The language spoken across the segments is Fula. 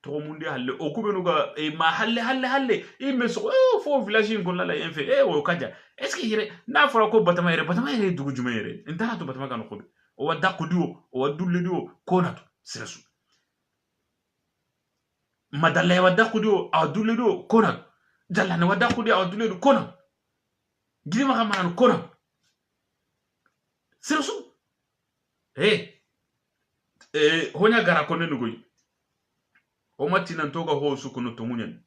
to mundi halle o kubenu ga e ma halle e me so fo village ngol la en fait o kaja est ce que yere na fara ko batama yere dugu juma yere inta to batama kan ko o wadda kudio o wadulle dio kona to sirasu madalla wadda kudio a dulle dio kona jalla ne wadda kudio a dulle dio kona gidi ma kamana kona sirasu honya gara ko ne nugoy o matina toga ho sukuno to munyen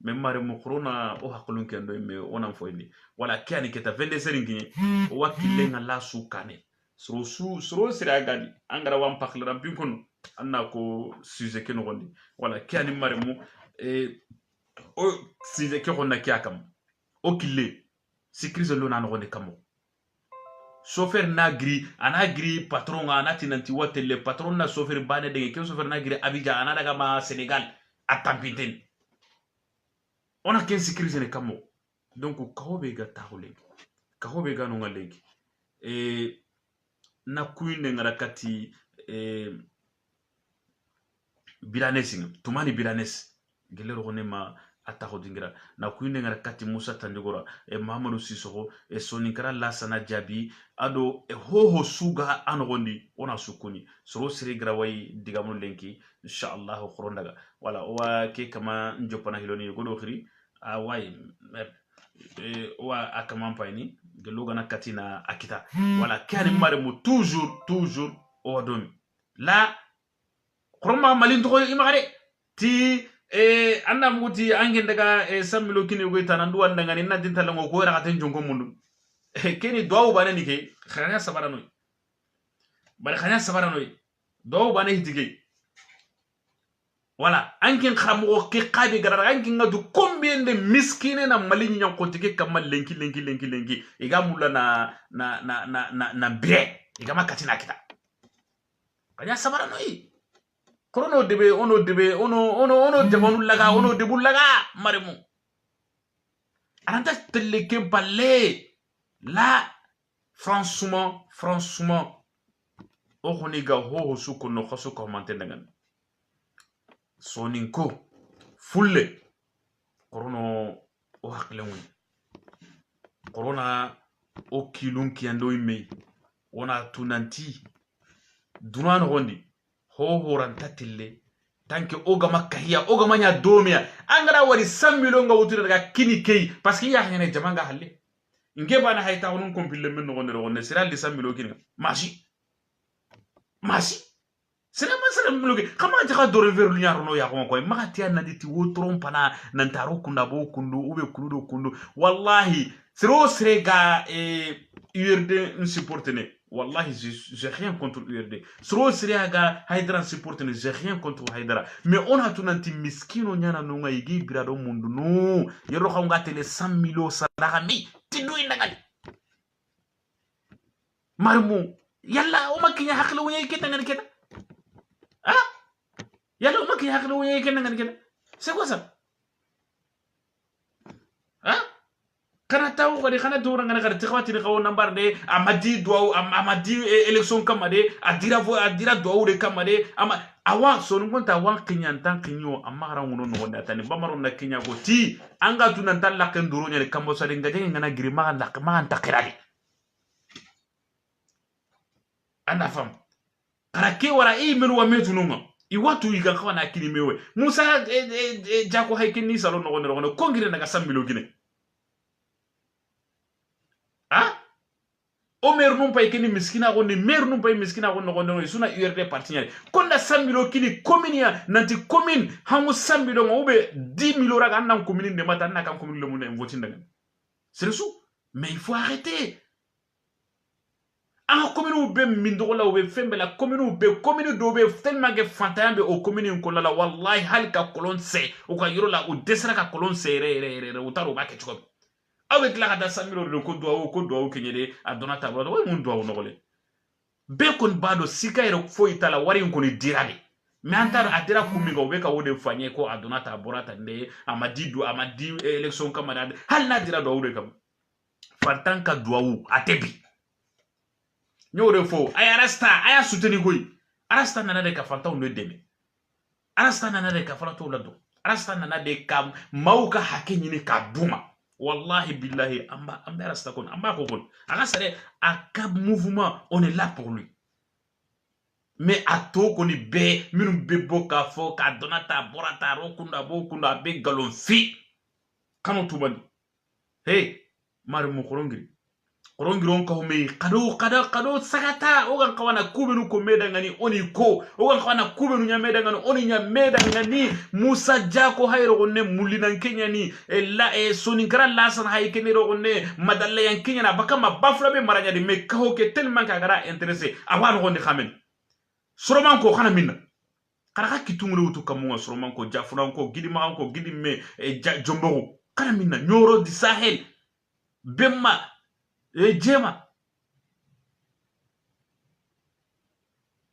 même mare mo corona o hakulun kendo me onan foyni wala kiani keta 22 seringi o wakile ngala sukane sro sira gadi angara wam pakleram binkono anna ko sujet ke no gondi wala kiani mare mo o sujet ke gonna kiakam o kille sikrizo lona no gonde kamo chauffeur na gri ana gri patron ana tinanti watele patron na chauffeur bane de ke chauffeur na gri Abidjan ana daga ma Sénégal a tampiten on a ken sécurité ne kamo donc kawobe ga taxule kawobe ga no ngalegi na kuyne ngara kati bilanesinga tumani bilanes gelero gonema ataho dingira na kuyne ngara kati Musa Tandegora Mamadou Sissoko Soninkara Lassana Diaby ado hoho suga anogondi ona sukuni soro sire grawai digamu lenki inshallah khorondaga wala wa ke kama njopana hiloni godo khiri awai wa akama payni geloga na katina akita wala kani mare mu toujours o domi la khorma malin to imagare ti anna muti angen daga samilo kini go tanandu wanda ngani na dinta lango ko ra katen jongo mundu keni do bana ni ke khanya sabara noy bari khanya sabara noy do bana hidige wala angen khamo ke qabi gara angen ngadu combien de miskine na malin nyan ko tike kamal lenki iga mulla na bre iga makatina kita khanya sabara noy Ono debonu laga ono debu laga maremu aranta teleke balé là franchement o khoniga ho suko no khoso commenter dangan soninko fulle corona o haklewu corona o kilun kiando ime ona tunanti dunano gondi ho rantatille tanke ogama kahiya ogama nya domia angara wari 100 million nga wutura daga kini kei parce que ya hene jamanga halle nge bana hayta wonun kompille men no wonne sira li 100 million kini mashi sira million kama jaka dore veru nyaro no ya ko ma tiya na diti wo trompana nan taro kunda bo kundu ube kundu wallahi sirega URD insupportene. Wallahi, j'ai rien contre URD. Sro Siriaga, Haïdra supporte, j'ai rien contre Haïdra. Mais on a tout nanti miskino nyana nunga igi birado mundu no. Yero khonga tele 100 milo sadagami. Tidu indagali. Marmu. Yalla, oma kinya hakle wuye kita ngani kita. Ah? Yalla, oma kinya hakle wuye kita ngani kita. C'est quoi ça? Hein? Kana taw ko de kana dora ngana kada tikhwati ni kawo nambar de amadi do amadi election kamade adira do de kamade ama awa sonu gonta wan kinyan tan kinyo amara ngono no gonda tani bamaro na kinya go ti anga tunan tan la ken duro nyane kambo sade ngaje ngana giri ma takirali anda fam karake wara menu wa metu nunga iwatu iga kawana kini mewe Musa jako haykini salo no gono kongire naga sambilo gine. Ah? O mer non pay kini miskina gonde mer non pay miskina gonde suna URD partenaire konda 100 milo kini commune nanti commune hamu 100 milo ube 10 milo raga nan commune de mata na kan commune le monde vote ndaga c'est le sou mais il faut arrêter a commune ube mindo la ube fembe la commune do be tellement que fantayambe o commune ko la wallahi halka kolon se o ka yoro la o desra ka kolon se re utaro ba ke chiko avec la kada samiro le ko do kenyede adona tabro way mun do nogole be kon bado sikairo fo itala wari ko ni dirabe mais antar adira kumigo be ka wode fanye ko adona tabro tande amadi election kamada hal na dira do wode kam fantanka do atebi nyore fo aya rasta aya soutenir koy arasta nana de ka fanta on deme arasta nana de ka fala to lado arasta nana de ka mauka hakenyi ni ka duma wallahi billahi amba arasta kon amba ko kon aga sare akab mouvement on est là pour lui mais ato koni be minum be boka fo ka donata borata rokunda bokunda be galon fi kanu tubani hey mari mu korongiri on ka hume kado sagata ogan kawana kubenu ko meda ngani oni ko ogan kawana kubenu nya meda ngani oni nya meda ngani Musa Jako hayro gonne mulina Kenya ni la soninkara lasan hay kenero gonne madalla yan Kenya na bakama bafla be maranya de me kaho ke tellement ka gara intéressé awan gonne khamen soroman ko khana minna kala ka kitungulu wutu kamunga soroman ko jafuran ko gidima ko gidimme jombogo kana minna nyoro di Sahel bemma jema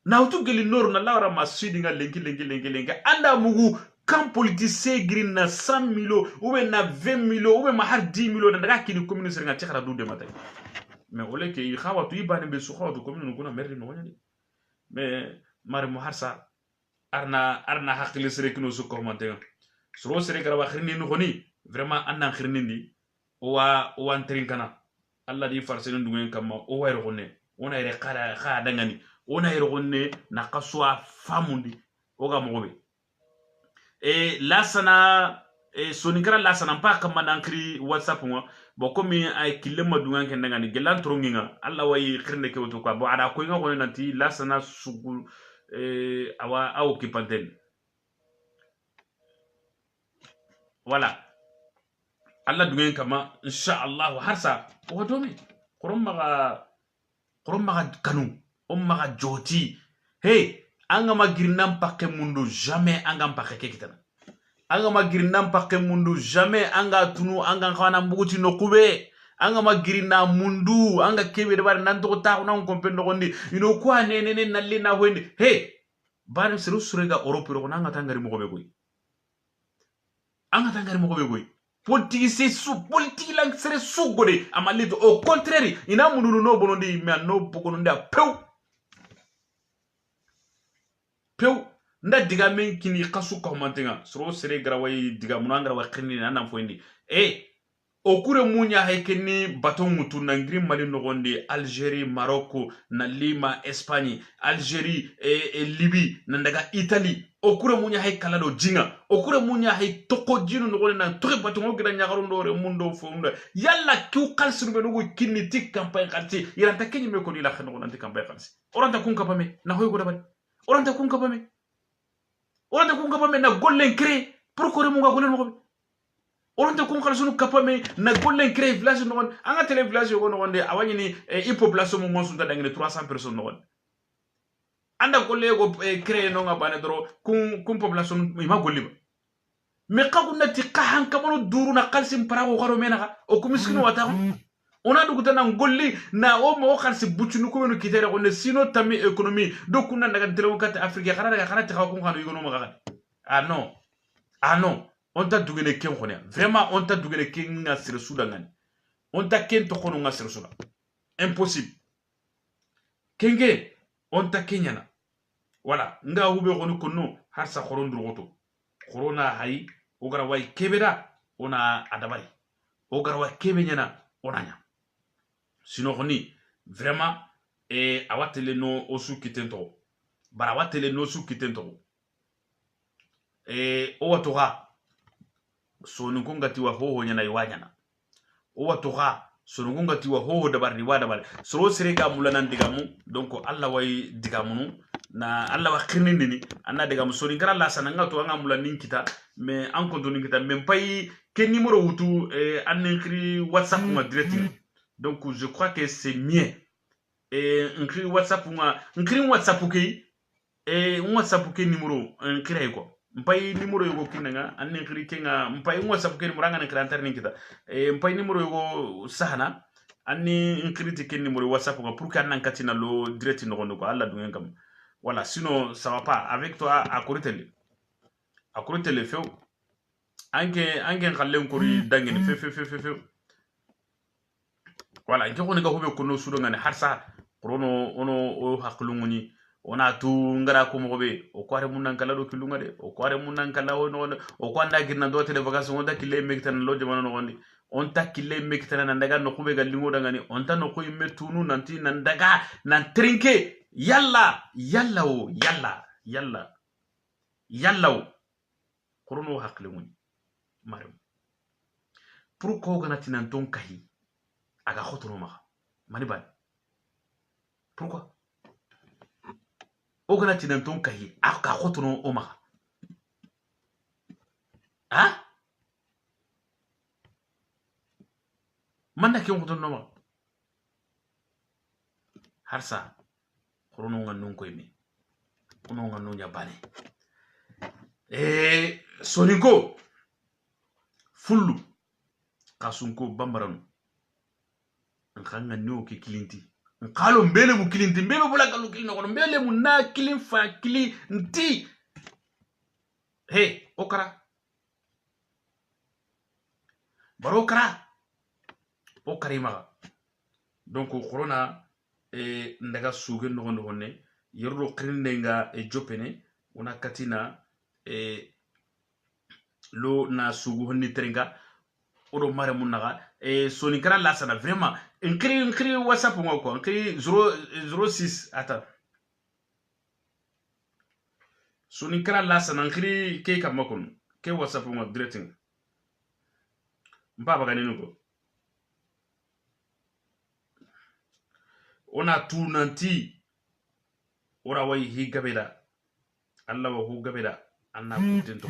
na utu geli nor na lawra ma sudi nga lengi anda mugu kan politicien green na 100 milo ou na 20 milo ou ma har 10 milo daga kini commune nga tikara du de matay mais ole ke khawa tu ibane be su khawa commune ko na merdi no woni mais mare mo harsa arna hakili sere kino su commenter so sere gara wa khirni no khoni vraiment anna khirni ndi wa antrin kana Allah di farsene ndungen kama o wayro gonne ona ire kha dangani ona ire gonne na kaswa famundi oga mogobe lasana sonikara lasana pa kama nankri WhatsApp mo bokomi ay kilema dungan ken dangani gelan tronginga Allah way khirne ke woto ko bo ada ko nga gonne nanti lasana sugu awa aw kipanten voilà Allah dungen kama inshallah harsa o domi korom maga kanu maga joti hey anga magirnam pakke mundu jamais anga pakke kitana anga magirnam pakke mundu jamais anga tunu anga khana mbuguti no kube anga magirna mundu anga kebe de bar nan to ta na kompendo gondi ino kwa nene nalina wendi hey bar siru surega Europe ro nanga tangari mo gobe goy anga tangari mo gobe goy politique c'est sous politique lang c'est sous godé amalito au contraire ina mundu no bonondi me no bokonondi a pew nda diga men kini kasu ko mantenga soro sere grawai diga munanga wa kini na foindi okure munya haykeni baton mutu na ngiri mali nogondi Algérie Maroc na Lima Espagne Algérie Libye na ndaga Italie okure munya hay kala do jinga okure munya hay toko jinu nogondi na toke baton ogira nyagaru ndore mundo funda yalla kiu kalsinu be nugo kinni tik campagne kalti iranta kenyi me ko ni la khano nanti campagne kalsi oranta kun kapame na hoy go dabal oranta kun kapame na gollen cré pour ko remunga gollen mo orante kun khalsunu kapame na gollen cré village no anga tele village go no wonde awani ni population mo monsu da ngene 300 personnes no anda golle go cré no nga bane dro kun population ma golli ba me qagu nati qahan kamano duru na qalsim parago garo mena o ko miskino wata ona dugu tan golli na o mo khalsi bucunu ko no kitere go ne sino tami économie do kunna daga tele kat afrique khara daga khara ta ko khano yugo no maga ah non on t'a dugene ken khone vraiment on t'a dugene ken nga sir sudangan on t'a ken to khono nga sir sudan impossible kenge on t'a kenyana voilà nga hube khonu kono har sa khoron drogoto corona hay o gara way kebeda ona adabari o gara way kebenyana onanya sino khoni vraiment awatele no osu kitento bara watele no su kitento o watoga so nungunga tiwa hoho nyana iwanyana o watoga so nungunga tiwa hoho dabar ni wadabar so serega mulana ndigamu donc Allah way digamunu na Allah wa khirnini ni anna digamu so ngara la sananga to anga mulani kita mais en compte kita même pas quel numéro wutu en écrit WhatsApp ma direct donc je crois que c'est mieux écrit WhatsApp ma écrit WhatsApp ki WhatsApp ki numéro écrit quoi mpai numéro yugo kinanga anne khiri kenga mpai WhatsApp ke muranga na krantar ni kita mpai numéro yugo sahana anni inkriti ken numéro WhatsApp ko pour kan nan katina lo direct no ko alla dungen kam voilà sinon ça va pas avec toi à cortele feu ange khalle ngori dangeni fe voilà ngi ko ne ga hobe ko no sudo ngane harsa krono ono o haklunguni ona tu ngara ko mo be o ko are mun nan kala do kilunga de o ko are mun nan kala wono o ko anda girna do tele vacances on da kille mektan lo jamana no woni on ta kille mektan nan daga no kube gallingo daga ni on ta no ko imme tunu nanti nan daga nan trinke yalla yalla o yalla yalla yalla o korono hakle mun maram pour ko gana tinan ton kahi aga khotoro ma mani ban pourquoi o gana tinan ton kahi aga khotoro o ma ha manna ke khotoro no ma harsa korono ngan ko imi ono ngan nya bane soninko fullu kasunko bambaran nkanga no ke kilinti nkalo mbele mu kilinti mbele bula kalu kilino kono mbele mu na kilin fa kili nti he okara baro okara ima donc corona ndaga suge no ne yerro krindenga jopene ona katina lo na sugu honni terenga odo mare munaga sonikara la sana vraiment nkri whatsapp ngoko nkri 006 ata sonikara la sana nkri ke kamakon ke whatsapp ngo directing mbaba ganinu ko ona tunanti ora way higabeda Allah wa hugabeda anna kutento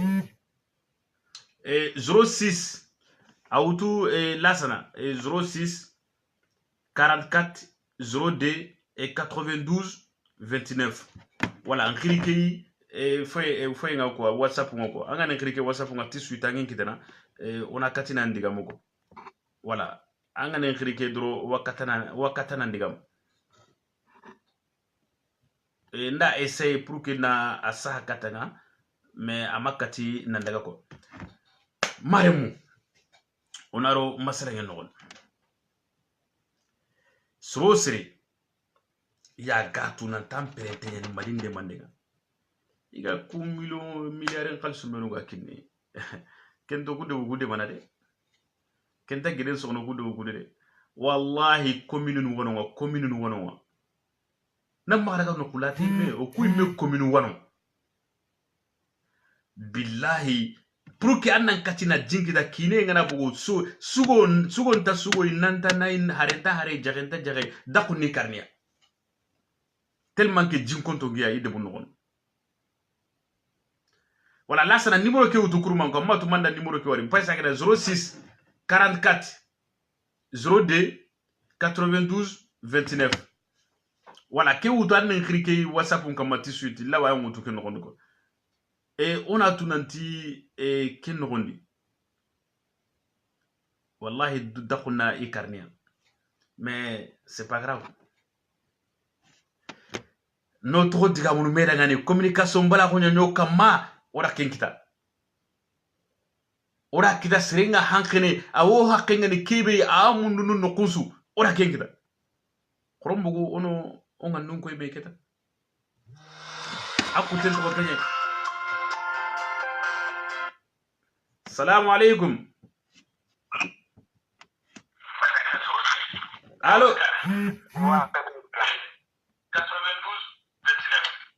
06 auto lasana 06 44 02 et 92 29 voilà en cliquer foi ngako whatsapp ngako anga ne cliquer whatsapp ngati suite angin kitana on a katina ndigam ko voilà anga ne cliquer dro wakatana ndigam nda essaye pour que na asaha katanga mais amakati nandaga ko maremu onaro masala ngel non srosri ya gatu nan tampere tenyen malinde mandega iga ku milliard khalsu menu ga kinni kento gude manade kenta giden sono gude de wallahi commune wono nam maraga no kulati me o ku me commune wono billahi pour que annan katina jinkida kine ngana bugo sugo nta sugo inanta nain harenta hare jagenta jage dakuni karnia tellement que jinkonto giya ide bunnon wala la sana numéro ke utukuru man ko matu manda numéro ke wari paysa ke 06 44 02 92 29 wala ke utu an krike whatsapp on kamati suite la wa ngutu ke nokondo ko on a tunanti ken nokondi wallahi dakhuna ikarnia mais c'est pas grave notre digamunu meda ngani communication bala ko nyo kama ora kenkita ora kita seringa hankene awo hakenga ni kebe a mundu no kunsu ora kenkita krombugo ono onga nunko e beketa akutel ko tanye assalamu alaikum allo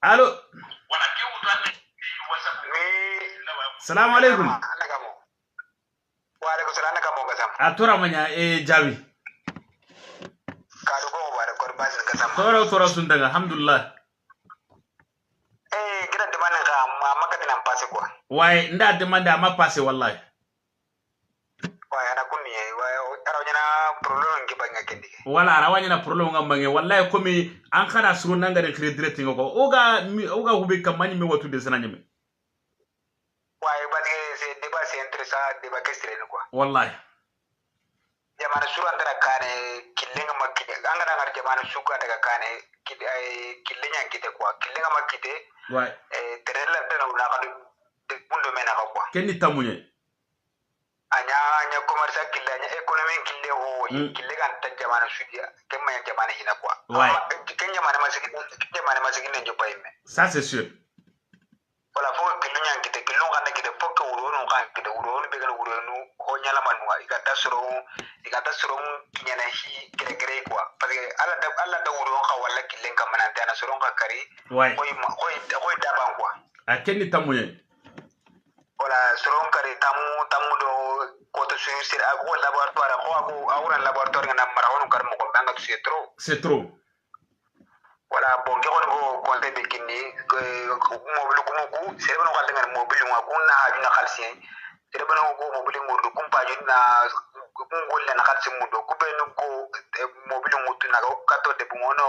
allo assalamu alaikum wa alaikum salam nakamo gasam atora manya jabi kadu ko bare ko bazin gasam tora sundaga alhamdulillah kidan de manan ka maka dinan passe quoi way nda demande ma passé wallahi way ana kunni way arawnyana problème ngi banga kendi wala rawanyana problème ngambange wallahi komi an khana suru nangare crédit direct ngoko oga hube kamani me watu de sananyame way badé c'est débat c'est intéressant débat question quoi wallahi jamana suru andara kane killenga makite anga dangar jamana suka daga kane killenya kite quoi killenga makite way terela tena una kadu de mundo mena quoi kenni tamunye anya commerce killenya économie in kille ho kille kan ta jamana sudia kemma ya jamana hina quoi ken jamana masiki ne jo payme ça c'est sûr wala fo killu nyan kite killu kan kite fokka wuro no kan kite wuro no be kan wuro no ho nyala manwa igata soro kinyana hi gere quoi parce que alla da wuro ka wala killen kan manante ana soro ka kari koy daban quoi a kenni tamuye wala soro kari tamu do ko to sur ko laboratoire ko awra laboratoire na mara wono kar mo ko banga c'est trop wala bon ke ko konte be kinni mobile ko mo ku sere bano kal ngal mobile mo ko na ha na khalsien sere bano ko mobile mo do kumpa na ko ngol na khalsi mo do ko be no ko mobile mo tu na ko kato de bumono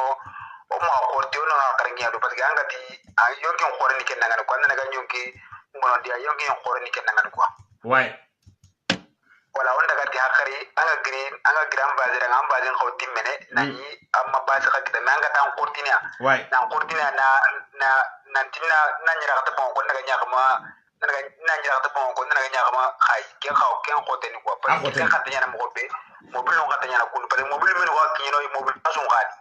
o ma ko te no kar ngia do parce que angati a yonki on khore ni ken ngal ko na ga nyonki ngono dia yonki on khore ni ken ngal ko wala on daga ti hakari anga gram bazira ngam bazin khawti mene nani amma basi khakita nanga tan kortinia na kortinia na tinna nanyira khata bon ko daga nyakama nanyira khata bon ko daga nyakama khay ke khaw ken khote ni ko pa ke khata nyana mo be mobil on khata nyana kun pa mobil men wa kinyo mobil asun khadi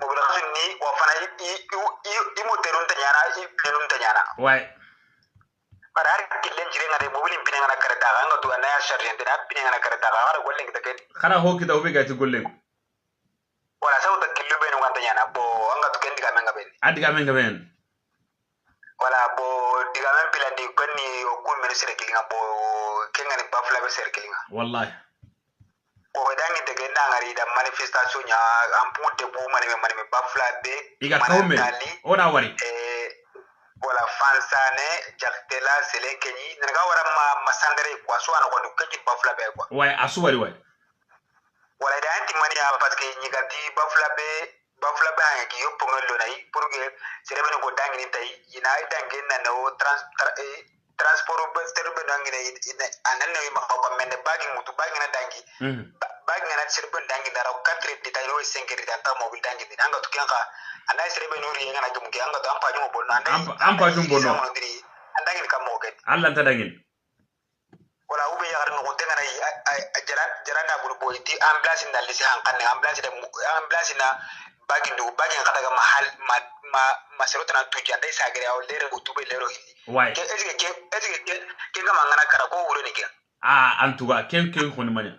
mobil khasun ni wa fana i mo terun tanyana i plenun tanyana para har killen jire ngade mobil pine ngana karata anga to na ya charge ndina pine ngana karata gara golle ngita ken khana hoki da ubega ti golle wala saw ta killu be no nganta nyana bo anga to ken diga menga ben adiga menga ben wala bo diga men pilandi konni o kun men sere kilinga bo ken ngani bafla be sere kilinga wallahi o dangi de ken ngari da manifestation nya ampunte bo mani bafla be iga kawme ona wari wala fansane jaktela selekeni naga wara masandere kwa so an ko kiti bafla be quoi asuwari wala da anti mani ya parce que nyigati bafla be ha ki yopo ngelo nai pour que serebe no dangi ni tay ina dangi na no transport be serebe dangi ni anan no ma ko menne bagi mutu bagi na dangi bagi na serebe dangi dara 4 de tay no 5 de ta mobile dangi ni anga to kenka ana serebe no ri ngana jum ke anga to ampa jum bonno ampa jum bonno andangi ka mo ket alla ta dangi wala ube ya no te ngana jaran na bulu boy ti ambulance na lisi hankan ambulance na bagi ngata ga mahal ma serota na tuja dai sagere aw lere utube lero hindi ke ezike ke ga mangana kara ko wuro ni ke antuga ken hon manya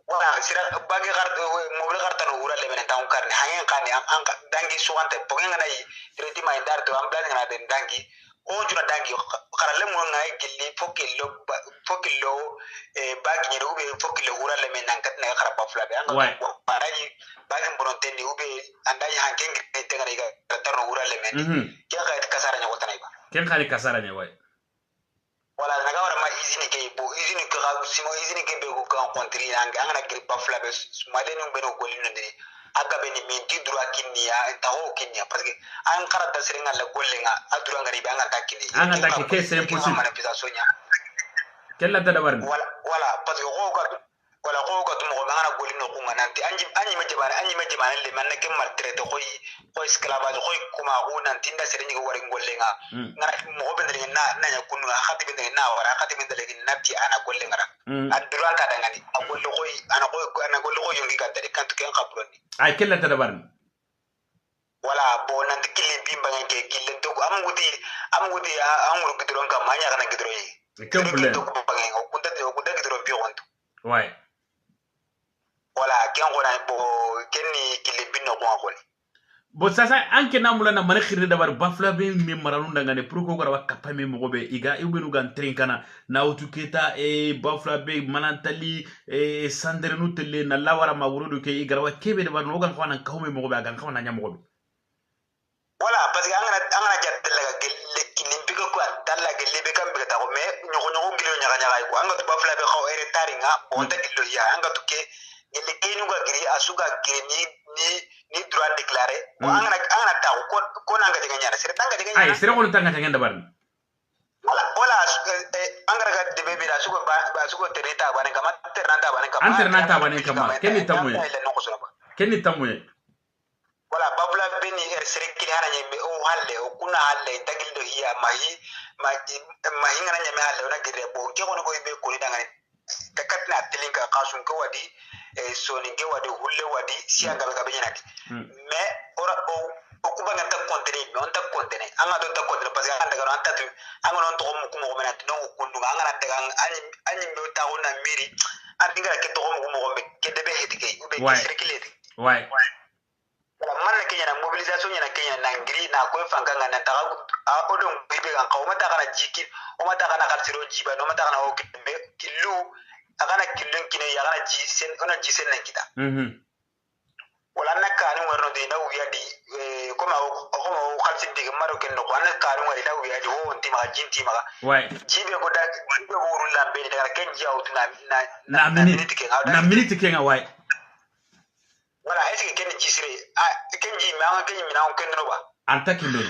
wala sira bagi mobil garta no wura le menen taun karne hangen karne an dangi suwante pogen ngana yi reti ma indar to ambulance ngana den dangi o juna dangi karale mo ngai gilli fokillo bagi ni ube fokillo wura le menen kat na kara pafla be an ko paraji bagi bononte ni ube andai hangen te ngana ga tarno wura le menen ke ga kasara nya wotana ba ken khali kasara nya wala naga wara ma izini ke bo izini ke ga simo izini ke be ko kan kontri anga ngana gri pafla be smale no be no golino ni aga be ni minti dura kinniya ta ho kinniya parce que an karata siringa la gollenga adura ngari be anga takini anga takki ke c'est impossible manifestation nya kella da warni wala parce que ko ka tumo ngana golino ko nganti anyi me jabane le man ke maltraité ko esclavage ko kuma ko nan tinda siringa ko wari gollenga ngara mo be ndere na nya kunu khati be na wara khati be ndere nati ana gollenga adura ta dangani agollo ko ana gollo ko yongi ka tade kantu ken qabroni ay kella da warni wala bo nan kille bimba ngake kille to amudi amuru gidron ka manya kana gidro yi kembule to ko bangi ko kunta gidro bi wonto wala ken gona bo kenni kille binno ko bo sasa anke namula na mane khirde dabar bafla be mi maranu ndangane pour ko gara wakapa me mo be iga ubenu gan trinkana na utuketa bafla be manantali sandere nu tele na lawara mawrudu ke igara wa kebe de banu gan khwana kawme mo be gan khwana nya mo be wala parce que angana jattela ga gelle kinin bigo ko dalla gelle be kam be ta ko me nyoko gilo nyaga ko anga to bafla be khaw ere taringa on ta gilo ya anga to ke gelle kenu ga giri asuga giri ni droit déclaré ko angana ta ko nanga de nyara sere tanga de nyara ay sere ko tanga tanga dabar wala angara ga de be da suko tereta bane kama ternanta bane kama kenni tamuye wala babula beni sere kili hana nyembe o halle o kuna halle tagil do hiya mahi ngana nyame halle ona gire bo ke ko be ko ni dangane takatna tilinka qasun ko wadi sonin ke wadi hulle wadi sianga ga benyati mais ora o kuba ngata kontene non ta kontene anga don ta kontene parce que anda ga anta tu anga non to ko mo menati non ko kundu anga na daga anyi mi ta wona miri andinga ke to mo ke debe hetike ube ke circulate ouais man Kenya na mobilisation na Kenya na ngiri na ko fanga na ta odon bibe kan ko mata kana jiki o mata kana kalsiro jiba no mata kana o kilu akana kilun kine ya kana ji sen ona ji sen nan kita wala na kanu warno de na wiya di ko ma kalsin de maro ken no kana kanu wala da wiya di o nti ma jinti ma ouais jibe ko da jibe ko wuru lambe da ken ji autu na minute ken ouais wala est-ce que ken ci sire ken ji ma ken mi na on ken no ba anta kilo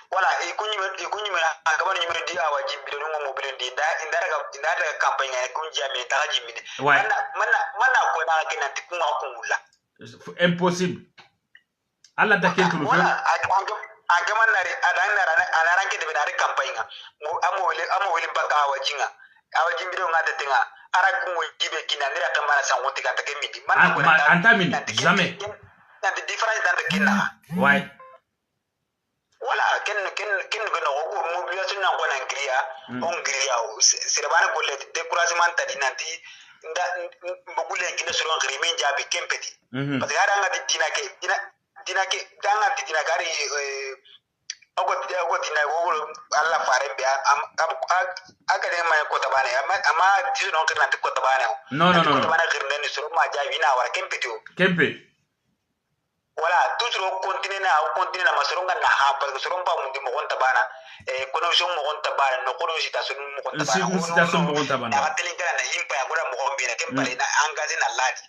wala e kunyi mena agaba ni mena di awa jimbi do mo bilen di daga campagne ay kunji ame ta jimbi mana ko na ken anti kuma ko mulla impossible alla da ken tulu wala agama nari adana ranke de benare campagne mo amo wele baka awa jinga awa jimbi do ngata tenga ara ko jibe kinandira tamana sangote kata kemidi mana ko anta min jamais the difference dans le kina ouais wala ken no mobilisation na ngona ngria on ngria serebana ko le découragement tadi nanti nda mbugule ngina suru ngri men jabi kempeti parce que haranga dina ke danga dina gari ago dina wo alla fare be aga de ma ko tabane ama tiso no ngirna ko tabane no ko tabane ngirna ni suru ma jabi na wara kempeti wala toujours continue na masoronga na ha parce que soronga mundi mo gonta bana connexion mo gonta bana no kono citation mo gonta bana na telinga na himpa ya gora mo gombi na kempale na engagé na ladi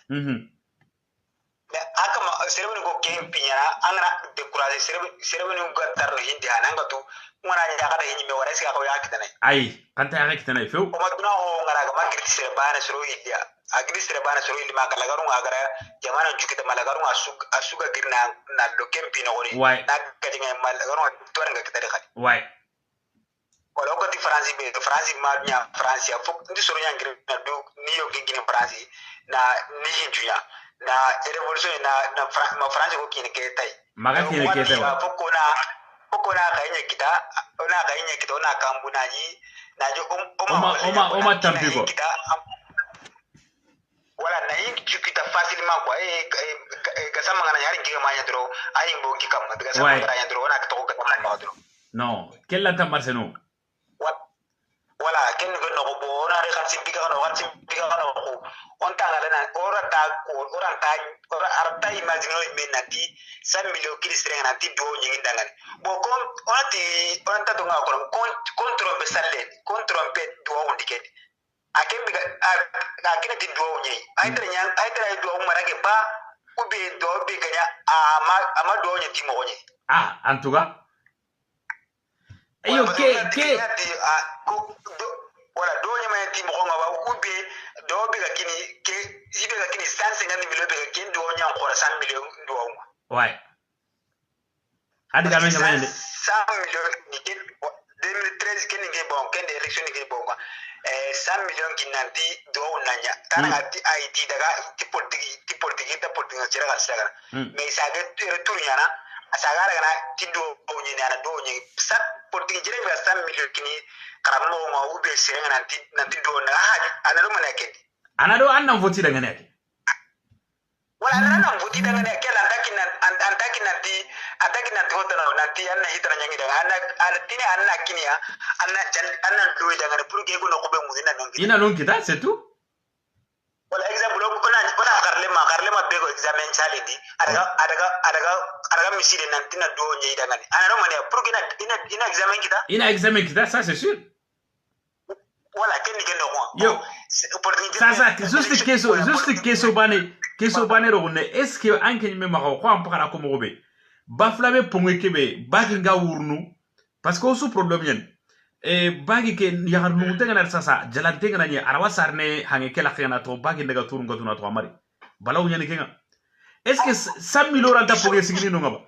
mais akama serebe ko kempinya angana décourager serebe ni ko tar hindi hananga to ngona nya kada hinni me wara sika ko yakitana ay kanta yakitana feu o maduna ho ngara ga magri serebe bana soro hindia agri serabana soro ilima kala garunga agara jamana jukita malagarunga asuga girna na do kempi no ori na kadinga malagarunga torenga kitare khadi ouais wala ko di france ma nya france fok ndi soro nya ngir na do ni yo gingine france na ni hinjuya na revolution na france ko kine ke tay maga kine ke tay foko na kanya kita ona kambuna yi na jo oma tampiko wala na yin kita facilement quoi gasama ngana yari ngiga manya dro ayi mbo kikam daga sama ngana dro wana to ko gamana dro non kella ta marseno wala ken no bo ona re khatsi biga no ko on ta ngala na ora arta imagine no menati 100 million kilistre ngana ti do nyi ndangani bo kon on ta do ngakon contrôle salle contrôle pe do on dikedi akembi akina ti do nyi aitra do marage ba ube do be ganya ama do nyi ti mo nyi en tout cas ayo ke wala do nyi ma ti mo ngaba ube do be gakini ke ibe gakini 150 million be gakini do nyi encore 100 million do ngwa ouais hadi ga men ngene 100 million ni 2013 kini nge bon kende election nge bon 100 million kinanti do nanya kana ati IT daga ti politique jira ga saga mais ça de retour yana asagara kana ti do nyi na do nyi sa politique jira ga 100 million kini karamo ma ube sere nanti do na anado manake anado annan voti daga ne wala annan voti daga ne kala antaki nanti hotana nanti anna hitara nyangi daga anna tini anna kinia anna do daga ne pour que ko no ko be mudina nongi ina non kita c'est tout wala exemple ona karlema bego examen chalidi adaga misile nanti na do nyi daga ne anna no mane pour que ina examen kita ça c'est sûr wala kenni gendo ko yo ça juste keso bane rone est-ce que anke me mako ko am pakara ko mo be baflabe pongue kebe bagi nga wurnu parce que osu problème yen bagi ke ya nu tenga sasa jalante ngana ni arawa sarne hange kala khana to bagi daga turun ga tuna to amari balaw nyani kenga est-ce que 100 000 ranta pongue sigini no ngaba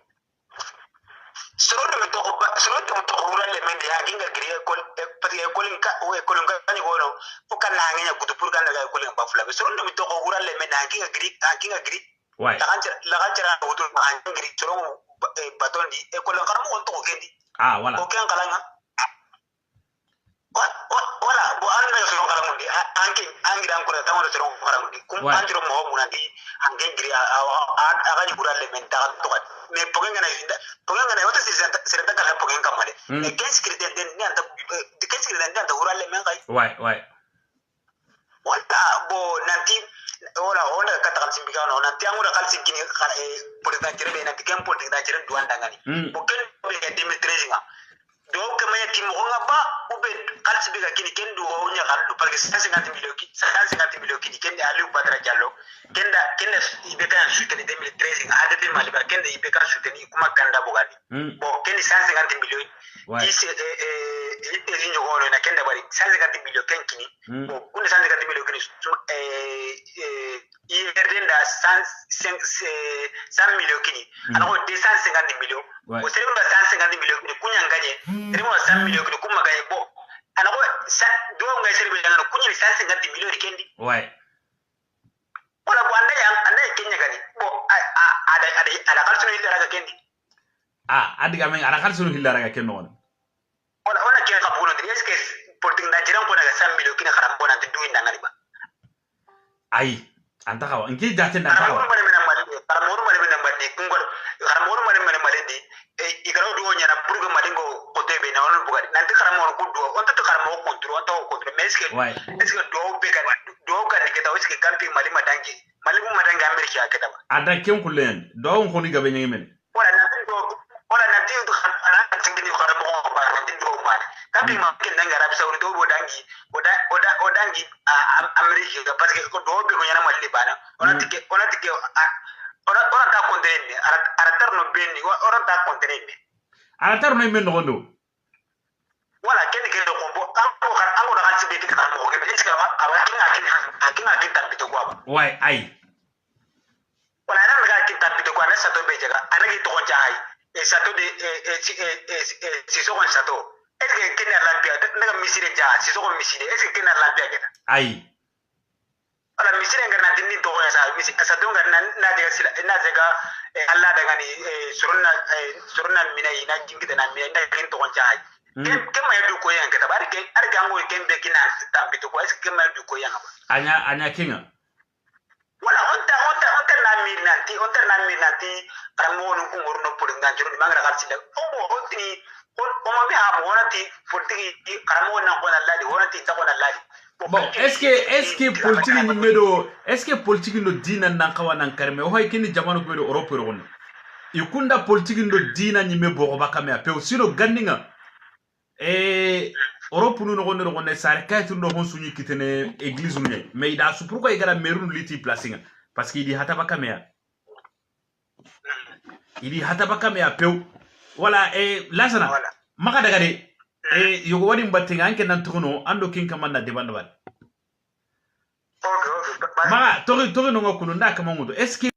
solo to ura le men ya ginga giri ko pati ko linka o ko linka ni gono ko kan na ngenya kutu pur kan daga ko linka bafula be so ndo mi to ko ura le men ya ginga giri ouais la ganjara kutu ma ngiri toro batondi e ko linka mo on to kendi ah voilà ko ken kala nga wala bo an na so kala mundi angira an ko ta mo so kala mundi kum andiro mo mo nandi hangen giri aga ni ura le men ta to mais pokenga na wata sirta kala pokenga male e kenskri den ni anta ura le men kai ouais wala bo nanti wala onda kata kan simbiga no nanti amura kal sikini politika jere be nanti kem politika jere duanda ngani bo ken be 2013 nga do ke may tim ko nga ba ube kal simbiga kini ken do nya kal do parce 150 millions kini ken Aliou Badara Diallo kenda ibe kan soutenir 2013 nga adete maliba kenda ibe kan soutenir kuma kanda bogani bo ken 150 millions isi ite nyogoro na kenda bari 150 millions ken kini bo kun 150 millions kini yerdenda 100 millions kini alors 250 millions o sere ba 150 millions kini kunya nganye sere ba 100 millions kini kuma ganye bo alors do ngai sere ba na kunya 150 millions kendi ouais wala bo anda kenya gani bo ada kalsunu hilla raga kendi adiga men ada kalsunu hilla raga ken non wala ke ka bono de eske porting da jiran ko daga 100 millions kini kharam bona de duin ngani ba ay anta kawa ngi jate na kawa karamoro mare mena mali kungol karamoro mare mena mali di igaro do nyana burgo malingo kote be na on bugari nanti karamoro ko do on to karamoro kontro mais est-ce que do ga ni keta est-ce que camping mali madangi amerika aketa ba ada ken kulen do on ni gabe ngi men wala nanti do khana tingini karamoro ba nanti do ba camping ma ken nanga arab saudi do odangi amerika parce que ko do be ko nyana mali bana onati ke ora ta kontrene aratarno benni ora ta kontrene aratarno men no wala ken ke do ko ango da kalsi be ke kan mo ke be iska ma akinga tapito kwa wai ai wala na ga kin tapito kwa na sato be jaga anagi to jai e sato de si so kon sato est-ce que ken lampia daga misire ja si so kon misire est-ce que ken lampia ke ai ala misire ngana dinni to ya sa sato ngana na daga sila na daga Allah daga ni suruna mina ina jingita na mina kin to jai kema yadu ko yang kata bari ken arga ngo ken be kina tambito ko est kema yadu ko yang anya kinga wala onta na minanti karamo no ko ngorno puringa jiro mangara kalsida o tini o ma be ha wonati politiki karamo na ko na ladi wonati ta ko na ladi bon est-ce que politique ni medo est-ce que politique no dina nan kawana karme o hay kini jamano ko do Europe ron ikunda politique no dina ni me bo ba kamea pe sino gandinga Europe nous ne sare kaytu no hon suñu kitene église ñu mais ida su pourquoi igara merun liti placing parce qu'il dit hata bakamea il dit hata bakamea peu voilà lasana maka daga de yogo wadi mbatinga anke nan tono ando kin kamanda de bandabal maka tori no ngokunu ndaka mangudo est-ce que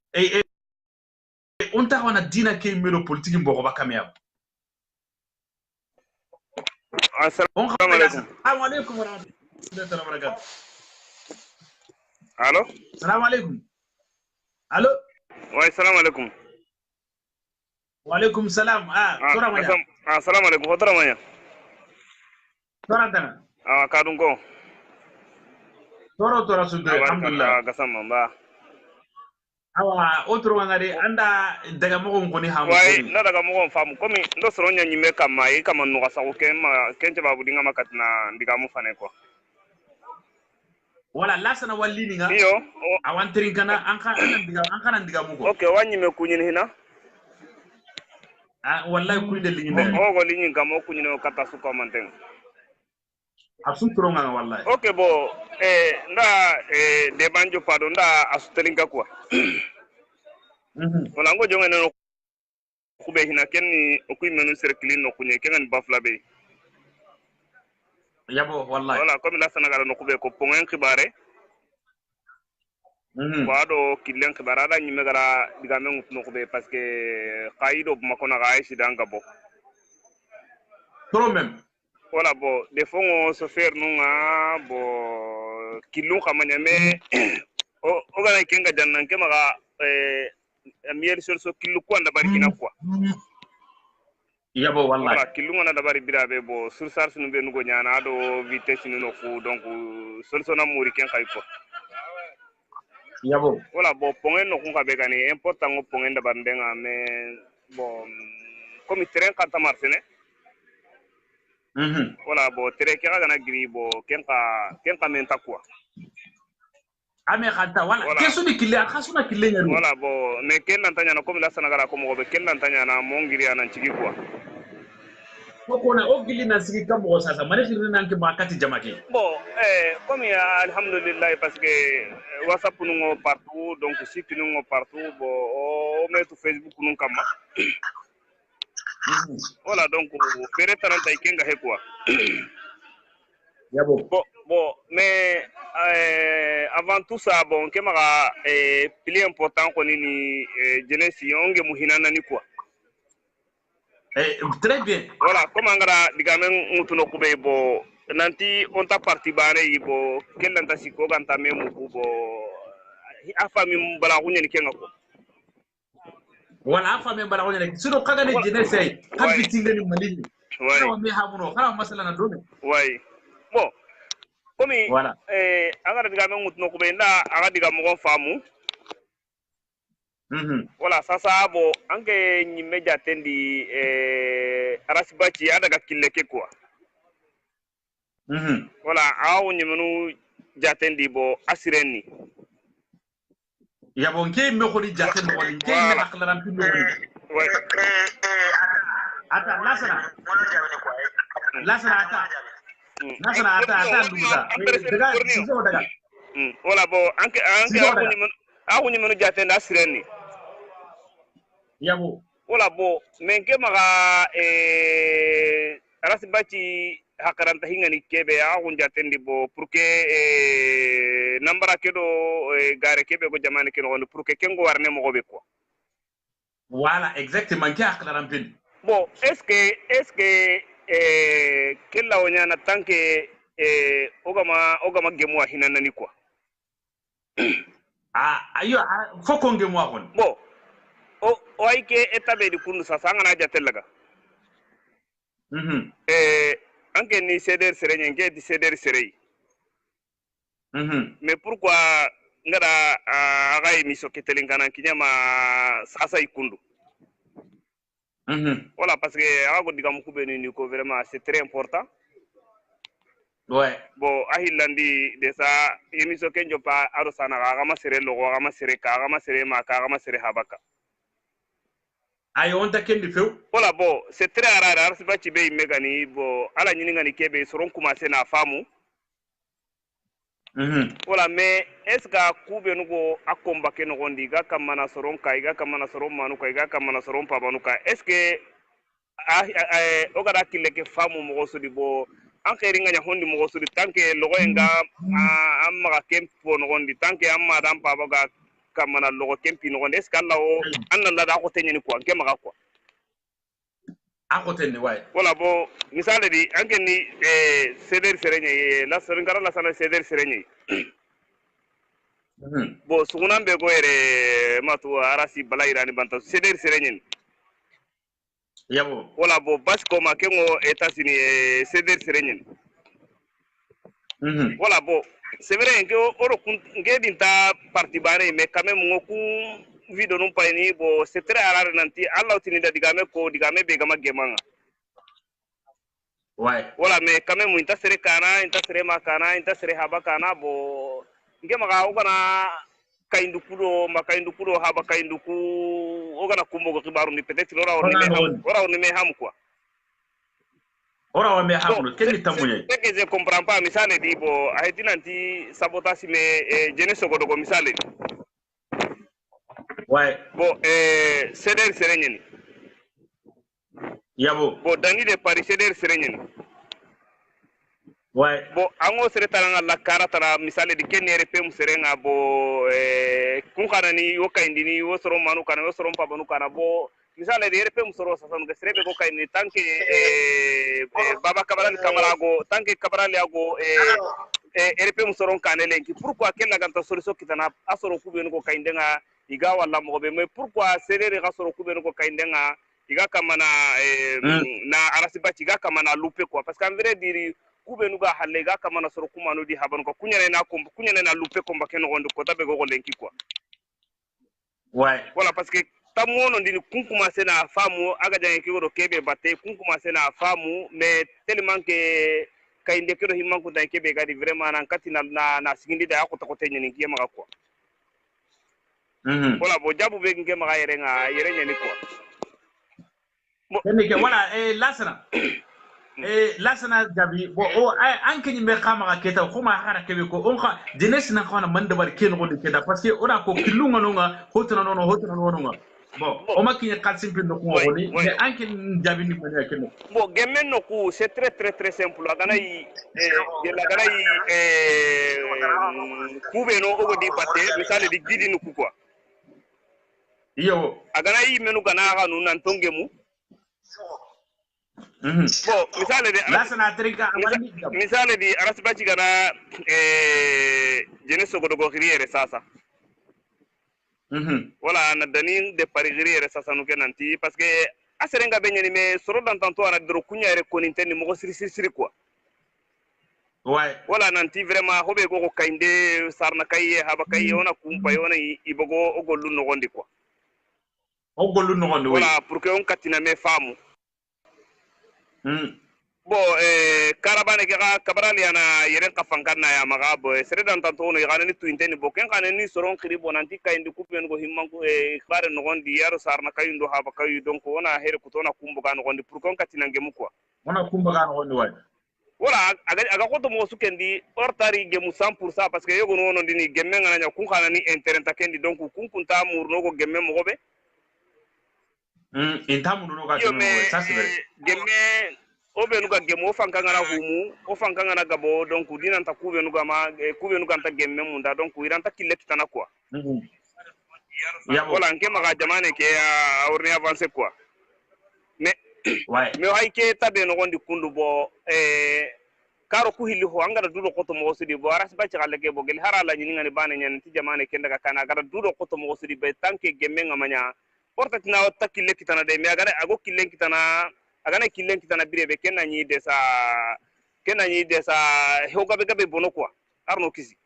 on ta wana dina ke melo politique mboko bakamea Assalamualaikum. Assalamualaikum warahmatullahi wabarakatuh. Halo? Assalamualaikum. Halo? Wa assalamualaikum. Waalaikum salam. Tora manya. Assalamualaikum. Tora manya. Tora tana. Kadun ko. Tora sudu alhamdulillah. Gasam mamba. Awa otro ngare anda daga mo ngoni hamu. Wai na daga mo famu komi ndo soronya nyime kama e kama no gasa ko kenje babu dinga makatna ndiga mu fane ko. Wala lasana wallini nga. Iyo. Awantirin kana anka ndiga mu ko. Okay wanyime kunyin hina. Wallahi kuinde linyi. Go linyi ngamo kunyin kata su ko manteng. Asun tronga wallahi. Okay bo nda de banjo pado nda asutelinga kwa. Wala ngo jonga no kube hina kenni okui menu circle no kunye kengan bafla be. Yabo wallahi. Wala comme la Sénégal no kube ko pongen khibare. Wado kilen khibara da nyime gara digame no kube parce que qaido makona ga aisi danga bo. trop même voilà bon des fois on se faire nunga bo kilun kamanya me o gana kenga jannan ke maga miel so kilu ko anda barkina quoi yabo wallahi voilà kilun na dabari birabe bo sur sar sunu be nugo nyana do vitesse ni no fu donc solution na muri ken kay ko yabo voilà bon pongen no kunga be gani important ngo pongen da bandenga mais bon comme terrain quand ta marsené voilà bon terrain ki ga na gri bo ken ka menta quoi ame khanta wala kesu ni kille khasuna kille nyani voilà bon mais ken nantanya na comme la sanagara ko mo be ken nantanya na mongiri anan cigi quoi ko na o gili na sigi kam ko sasa mane sirri nan ke makati jamaki bon comme alhamdulillah parce que whatsapp nous partout donc site nous partout bon o met Facebook nous kama voilà donc bere taranta ikenga he quoi yabo bon mais avant tout ça bon kemara plus important ko ni jeunesse yonge muhinana ni quoi très bien voilà comme angara digamen mutuno kube bo nanti on ta parti bare yibo kellanta siko ganta memu bo afami mbala kunyeni kenga ko wala afami mbala kunyeni sino kaga ni jeunesse kan bitinga ni malini wa mi hamuno kala masala na dole ouais bon comme voilà angara digamen mutuno kube nda aga digamo famu voilà sasa bo anke nyimme jatendi arasibachi adaga killeke quoi voilà awo nyimenu jatendi bo asireni yabo nke me ko di jatendi wala nke me akhlaram pindo ouais ata lasana ata nduza daga sizo daga voilà bo anke awo nyimenu jatendi asireni yabo wala bo menke maga arasibachi hakaranta hingani kebe a hunja tendi bo pour que nambara kedo gare kebe go jamane kedo on pour que kengo warne mo gobe quoi voilà exactement ki haklaram pin bon est-ce que kella wonya na tanke ogama gemo hinana ni quoi ayo foko ngemo akon bon o ay ke etabe di kunu sa sanga na jatelaga anke ni ceder serenye nge di ceder serei mais pourquoi ngara aga émission ketelingana kinyama sasa ikundu voilà parce que aga diga mu kubeni ni ko vraiment c'est très important ouais bon ahilandi de ça émission kenjo pa aro sana aga masere logo aga masere ka aga masere ma ka aga masere habaka ayo on ta kendi few voilà bon c'est très rare arsibachi be megani bon ala nyini ngani kebe soron commencer na famu voilà mais est-ce que kube nugo akomba ke no gondi ga kamana soron kai ga kamana soron manu kai ga kamana soron pa manu kai est-ce que o gara kille ke famu mo so di bo an khairin nganya hondi mo so di tanke logo enga amma ga kempo no gondi tanke amma dan pa ga kamana logo kempi no gondi est-ce que Allah o anna da ko tenyeni ko ke maga ko akotenni way voilà bon misale di anke ni ceder serenye la serengara la sana ceder serenye bon sugunan be go ere matu arasi balairani banta ceder serenye yabo voilà bon parce que ma kengo États-Unis ceder serenye voilà bon c'est vrai que oro nge dinta parti bare mais quand même ngoku video non pani bo c'est très rare nanti Allah tini da digame be gama gemanga ouais voilà mais quand même inta sere kana inta sere makana inta sere haba kana bo ngema ga ogana kaindu kudo haba kaindu ku ogana kumbo go kibaru ni peut-être ora on me ham quoi ora on me ham kenni tamuye ce que je comprends pas misale di bo ayti nanti sabotage mais jeunesse go do misale ouais bon ceder serenyeni yabo bon dani de Paris ceder serenyeni ouais bon ango sere talanga la karatara misale di kenere pem serenga bo kun kana ni yo kaindini yo soro manu kana yo soro pabanu kana bo misale de RP musoro sa sanu gesrebe ko kay ni tanke baba kabral kamarago tanke kabral yago RP musoro kanele ki pourquoi ken la ganta solution kitana asoro kubenu ko kay ndenga iga wala mo be mais pourquoi serere ga soro kubenu ko kay ndenga iga kamana na arasiba iga kamana loupé quoi parce qu'en vrai dire kubenu ga halle iga kamana soro kumanu di habanu ko kunyane na loupé ko mbakeno gondo ko tabe go lenki quoi ouais voilà parce que tamono ndini kunkuma sena famu aga jange kiro kebe batte kunkuma sena famu mais tellement que kay ndekiro himman ko tay kebe gadi vraiment nan katina na sigindi da ko to ko tenyeni ki ma quoi voilà bo jabu be nge ma yere nyeni quoi ke voilà lasana jabi bo o an kenyi me khama keta khuma hara kebe ko on kha jeunesse na khona man dabar ken go de keda parce que ona ko kilunga nonga hotuna nono bon o makini khalsim pin no ko woni mais an ken jabi ni mo ken bon gemen no ku c'est très simple agana yi kube no ogo di batte misale di didi no ku quoi yo agana yi menu gana ga nu nan tongemu bon misale de lasana trika misale di arasbaci gana jeunesse go do khiriere sasa voilà na danin de parigiriere sasa no kenanti parce que aserenga benyani mais soro dan tanto ana dro kunya re koninteni mo siri quoi ouais voilà nanti vraiment hobe go kainde sarna kaye haba kaye ona kumpa yona ibogo ogollu no gondi quoi voilà pour que on katina me famu bon karabane ke ga kabrali ana yeren kafankanna ya maga bo seredan tanto no yagani tuinteni bo ken kaneni soron khiri bonanti kayndi kupen go himman ko bare no gondi yaro sarna kayindo haba kayi donc ona here kutona kumbuga no gondi pour qu'on katina ngemu quoi ona kumbuga no gondi way voilà aga ko to mo sukendi ortari gemu 100% parce que yogo no ndini gemme ngana kun kana ni internet kendi donc kun kunta murno go gemme mo gobe intamu no ga no ça c'est vrai gemme obe nuga gemo fanka ngana humu o fanka ngana gabo donc dinan ta kube nuga ma kube nuga ta gemme munda donc iranta kille kitana quoi voilà nke maga jamane ke orni avancer quoi mais ouais mais hay ke tabe no gondi kundu bo karo ku hilli ho angara dudo ko to mo sidi bo aras ba ci galle ke bo gel harala ni ngani bane nyen ti jamane ke daga kana gara dudo ko to mo sidi be tanke gemme ngamanya porta tina takille kitana de me agara ago kille kitana agana killen kitana birebe kenanyi desa hoga be bono quoi arno kisi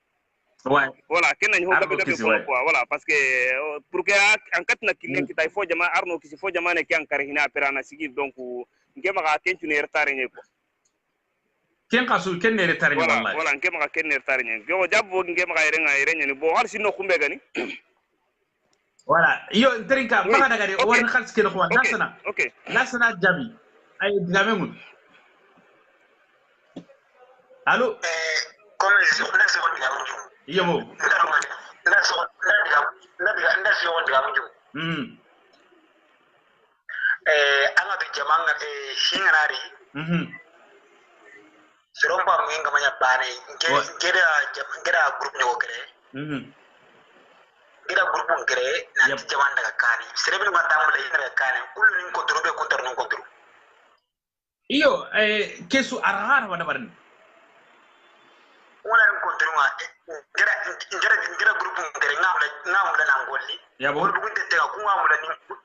ouais voilà kenanyi hoga be bono quoi voilà parce que pour que en katna killen kita il faut jama arno kisi faut jama ne kan karhina perana sigi donc ngema ga kentu ne retard ne quoi ken kasu ken ne retard ne wallahi voilà ngema ga ken ne retard ne go jabbo ngema ga yere ni bo har sinno kumbe gani voilà yo trinka baga daga de won khals ken ko nasana okay nasana jabi ay digamen allo comme les journalistes vont dire yemo anga bi jamanga shingarari seromba mwinga manya bane ngera group ne okere ngera group ngere na jamanda ka kani serebe ma tamule ina kani kullu nin kontrobe kontro non kontro iyo kesu arhar wada barni wala nin kontro ma ngera group ngere ngamula na ngolli yabo bu gunte te ku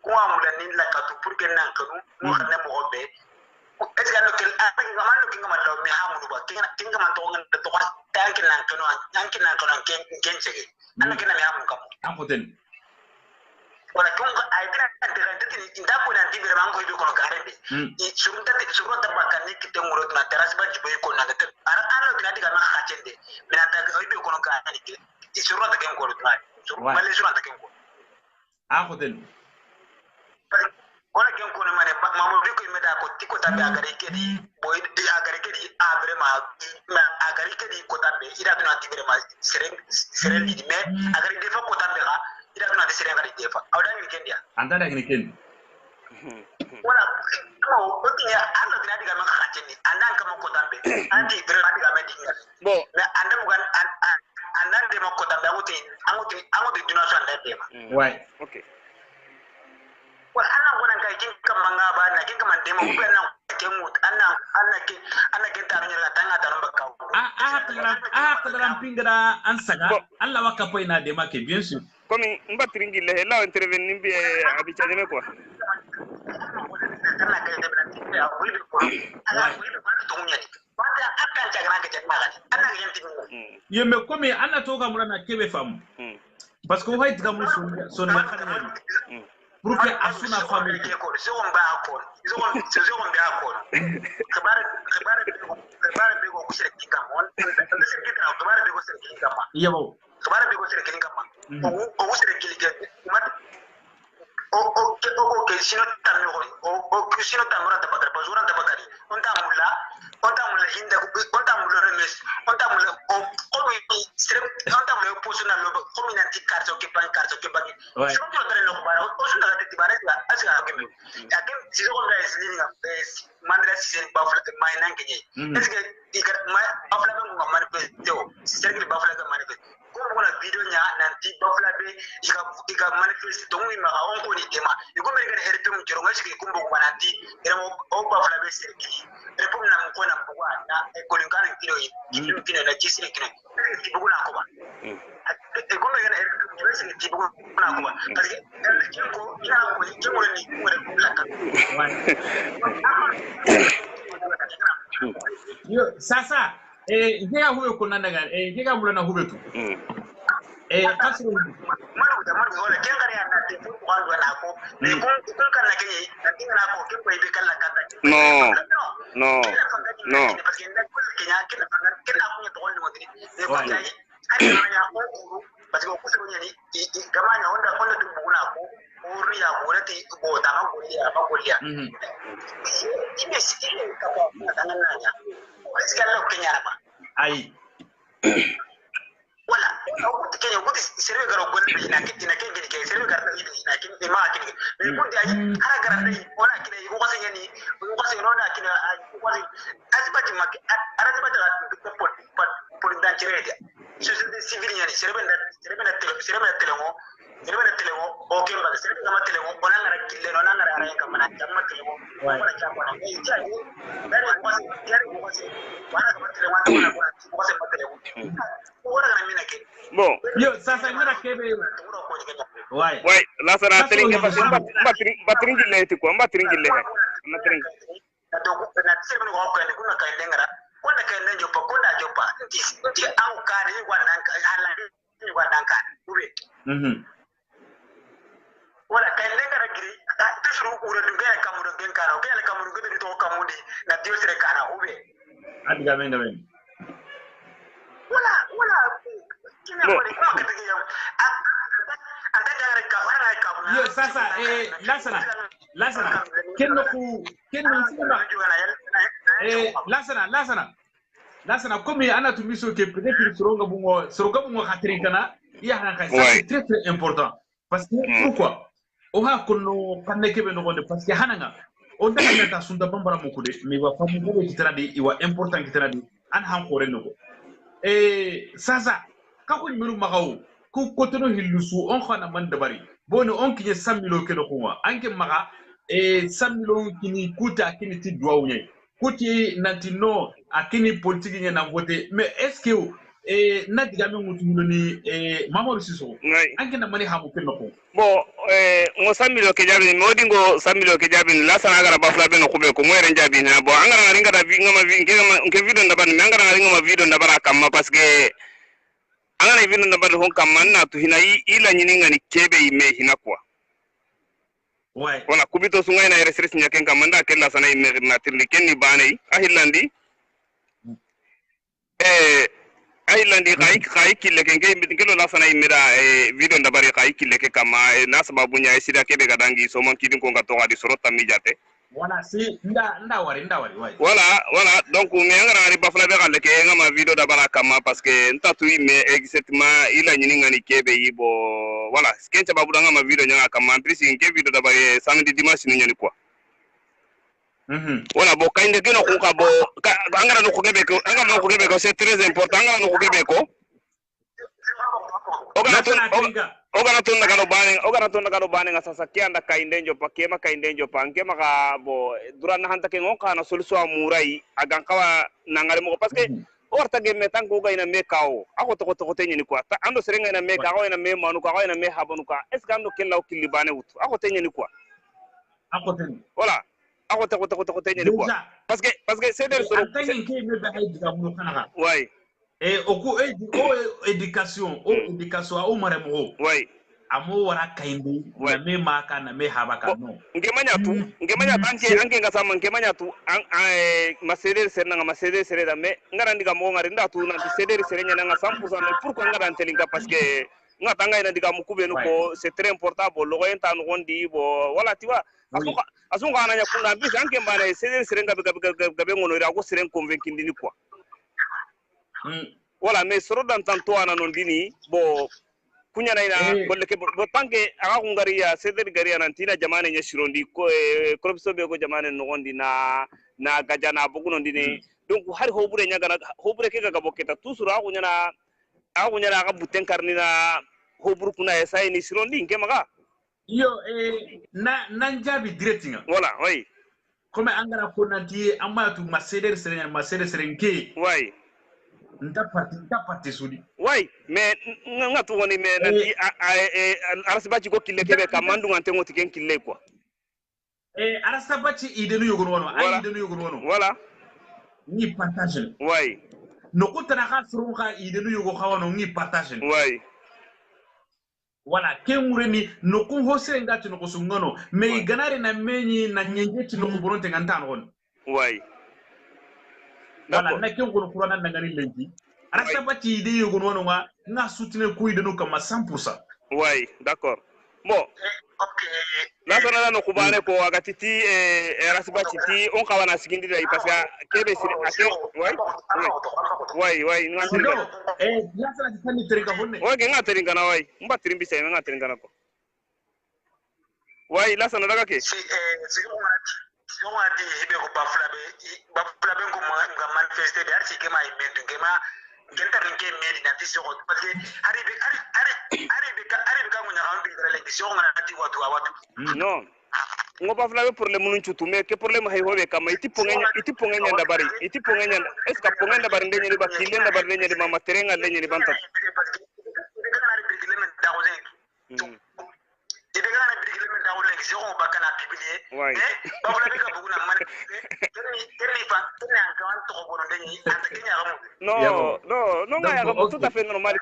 ngamula ni la katu pour que nan kanu mo xane mo hobe est-ce que no kel ngamalo kinga malo mi hamudu ba kinga man to ngan to tanki nan kanu ken chege ana kina mi hamu kam an hoten wala tunga ay dina ndati inda ko nan tibira mango ibe ko garebe I surunta bakka ni kite ngoro na terrasse ba jibe ko na ta ara dina diga ma khachende mina ta ibe ko garebe I surunta ken ko na surunta surunta ken ko an hoten wala ken ko mane mamu bi ko meda ko tiko tabe agare kedi boy agare kedi abre ma agare kedi ko tabe ida dina tibira ma seren di me agare defa ko tabe ha ida dina seren agare defa awda ni kendia anta da ni ken wala ko tinya anda dina diga ma khacheni andan kama ko tabe anti bere diga ma diga bon mais anda bugan andan de ma ko tabe amuti dina so anda de ma ouais okay wala ana wona na kinga mandema uga na kemut anna ke tanu nyira tanga tanu bakka qadaran pingara ansaga alla waka poina de make bien sûr comme mbatringi le la intervenir bi abichademe quoi kana ke de bna ya wili ko ala wili ko to munyadi wanda akan jagana ke jagana anna ke yenti yeme comme anna to ga mulana kebe fam parce que hoyt ga musu son na khana pour que asuna famille ko zoon ba ko zoon ba ko khabar be ko kusire kikam on kusire kikam khabar be ko kusire kikam yabo khabar be ko kusire kikam o kusire kikam mat o ke sino tammi o sino tamura tabakar bazura tabakari on tamulla hinda on tamulla remes on tamulla o sire on tamulla posuna lo community carte ke ban so to dare no bara o sunda ga tibare ga asiga ke me akem sizo ga islininga mandra sire bafla mai nangenye est-ce que ikar mai bafla ga manifeste o sire ke bafla ga manifeste ko bona video nya nanti bafla be ika manifeste to mi ma on ko ni tema iko me ga herpe mu joro ngashi ko mbo nanti era o bafla be sire ki repo na ko na bwa na ko ni kan kilo yi kilo na kisire kilo ki bugu na ko ba e ko me ga herpe mu joro sire ki bugu na ko ba parce que ko ina ko ni mo ni ko la ka yo sasa higa huwe kuna daga higa mulana huwe tu kasro manu wala kenga ya na te ko ando na ko ni ko kan na kenyi na tinga na ko ke ko ibe kan la kata no parce que na ko kenya ke na ko ni to ni mo ni e ko dai ani ya ko parce que ko se ni kama na onda tu buna ko uri ya ko ti ko ta ma ko ya ini sih kalau tangan nanya sekarang lo kenya apa ai wala aku kenya aku sering garo gon ina gini ke sering garo ina kini ma kini me ko dia ara garo dai ona kini ko ko ni ko ko no na kini ko asbati mak ara asbati por dan cirede société civile ni serbe telemo o ke ba serbe kama telemo ona ngara kille no ngara ara kama na jamma telemo ona jamma na ni jani dare ko se wana kama telemo na ko se telemo ora na mina ke bon yo sasa ngara kebe wai la sara tringe batringi le ti ko batringi le na tringi to na serbe ko ko ni kuna kai dengara kona kai nan jopa kona jopa nti au ka ni wannan hala ni wannan ka ube wala kai dengara giri tusuru ura dunga kamuru genkara o kele kamuru gebe to kamudi na dio sere kana ube adiga menga men wala kina ko ni ko kete yam anda dare ka wala ka yo sasa lasana kenno sima lasana comme ana tumiso ke peut-être soronga bungo khatri kana ya hanka c'est très très important parce que pourquoi o ha kono kanne kebe no gonde parce que hananga o daga ta sunda bambara mo kude mi wa famu go kitradi iwa important kitradi an han khore no sasa ka ko miru magaw ko kotono hillusu on khana man dabari boni on kiye 100 milo keno kuma anke maga 100 milo kini kuta kini ti duawnye kuti nantino akini politique nya na voter mais est-ce que na diga mi mutu ni Mamadou Sissoko anke na mani hamu keno ko bon ngo 100 milo ke jabi modi ngo 100 milo ke jabi la sana gara bafla be no kube ko moy ren jabi na bon angara ringa da vi ngama vi nke video ndaban mi angara ringa ma video ndabara kamma parce que angana video ndaban hon kamma na tu hina ila nyini ngani kebe ime hina kwa ouais wala kubito sungai na resres nyaken kamma nda kella sana ime na tirli kenni banei ahillandi ahillandi kai kille kenke mitelo la sana ime da video ndabari kai kille ke kama na sababu nya sida kebe gadangi so man kidin ko ngato ngadi sorota mijate wala si nda wari ouais voilà donc me ngara ri bafla be galle ke ngama video da bara kama parce que nta tu me exactement ila nyini ngani kebe yibo voilà skencha babu da ngama video nyanga kama plus nke video da bare samedi dimanche ni nyani quoi voilà bo kainde gino ko ka bo angara no ko kebe ko c'est très important angara no ko kebe ko ogana to nagano bane nga sasa kianda kaindenjo pa kema kaindenjo pa ngema ka bo durana hanta ke ngon kana solution amurai agan kawa nangale mo parce que orta ge metan ko ga ina me kawo ako to tenye ni kwa ta ando serenga ina me kawo ina me manu kawo ina me habanu ka est ce que ando kella o killi bane wutu ako tenye ni kwa ako tenye voilà ako to tenye ni kwa parce que c'est der soro tenye ke me ba hay diga mu kana ouais oku éducation o mare mo ouais amo wara kaindi na me maka na me habaka no ngemanya anke ngasama ngemanya tu maseder serna maseder sereda me ngarandi ga mo ngari nda tu na seder serenya na 100% mais pourquoi ngara antelinga parce que ngatanga ina diga mukube no ko c'est très important bo logo enta no gondi bo wala tiwa asunga ananya kuna bis anke mbana seder serenga gabe ngono ira ko seren convaincu ndini quoi voilà mais soro dan tanto ana non dini bo kunya na ina bolle ke bo tanke aga ngari ya seder gari anantina jamane nya shirondi ko korbiso be ko jamane no gondi na gajana buguno ndini donc hari hobure nya gana hobure ke ga boketa tusura kunya na aga buten karnina hoburu kuna esa ni shirondi nke maga yo nan jabi directinga voilà oui comme angara ko nanti amatu maseder serenke oui nta parti sudi ouais mais ngatu woni mais nanti arasbaci ko kille kebe ka mandu ngante ngoti ken kille quoi arasbaci idenu yogon wono ay idenu yogon wono voilà ni partage ouais no ko tana ka suru ka idenu yogo khawano ni partage ouais voilà ken wureni no ko hosere ngati no ko sungano mais ganare na menyi na nyengeti no ko boronte ngantano won ouais voilà na ken gono kurana na ngani lenki arasabati ide yogon wono nga soutiner ko idenu kama 100%. ouais d'accord bon la sona no kubane ko agati ti arasabati ti on kawana sigindi dai parce que kebe sire ake ouais ngati la sala ti tani terika honne ouais ngati teringa na ouais mba tirimbi sai ngati teringa na ko ouais la sona daga ke Yongati hibe ko bafulabe ko nga manifester be arti kema imetu kema genta rinke medi na tisi ko parce que ari ka munya ambi dara le sio ngana ati watu non ngo bafulabe problème mun chutu mais que problème hay hobe kama iti pongenya ndabari iti pongenya est ce que pongenya ndabari ndenye ni bakile ndabari ndenye ni mama terenga ndenye ni banta ouais non ngaya tout à fait normal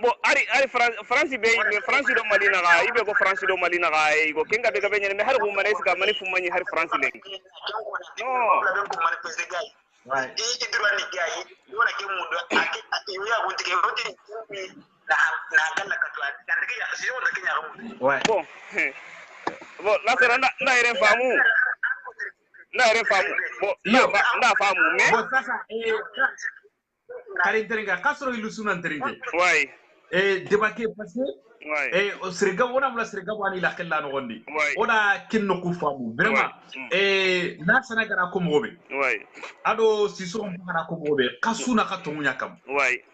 bon ari France be mais France do malina ga ibe ko France do malina ga go kenga be ga be mais har ko mane ska mani fu mani har France le non ouais idurani gayi yona ke mundo ake yo ya gunti ke roti na kala katwa ndike ya sio ndike nya rumu ouais bon la sera na ire famu bon na famu mais bon sasa karinga kasro ilusuna teringe ouais débarquer parce que ouais sirga wona mula sirga wani la khilla no gondi oda kinno ku famu vraiment na sana gara ko mobe ouais ado siso on gara ko mobe kasuna ka to munya kam ouais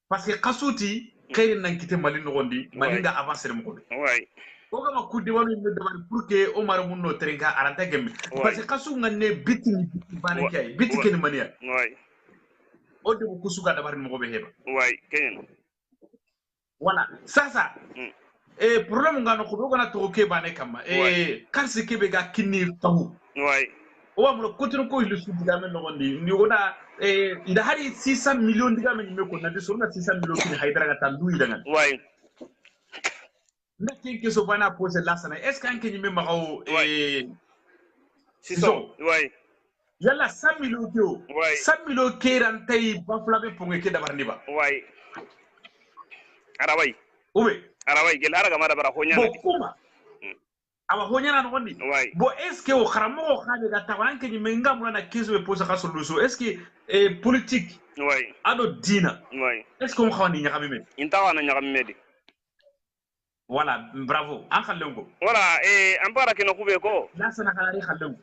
parce que kasuti kayrin nan kite mali no gondi malinga avancer mo gobe ouais o gama kudde wami me demande pour que Omar munno teringa aranta gemme parce que kasu ngane bitini bana kay bitike ni mania ouais o de ko suga dabar mo gobe heba ouais kenyen voilà sasa problème ngano ko dogona to ke bane kama karse kebe ga kinni tawu ouais o amro kotino ko ilu sudi ga men no gondi ni gona ida hari 600 millions diga men me ko na de so na 600 millions ni haydara ga tan duyi dangan ouais na kinke so bana poser la sana est ce que anke ni me magaw siso ouais yalla 100 millions ko 100 millions keran tay baflabe ponge ke dabar ni ba ouais arawai ube arawai gel haraga mara bara honya bo kuma awa honya na ngondi bo est ce que o kharamo khabe ga tawanke ni menga mwana kezo be posa ka solution est ce que politique ouais ado dina ouais est ce que on khawani nyakami me intawa na nyakami me di voilà bravo an khallengo voilà ampara kino kube ko la sana khalari khallengo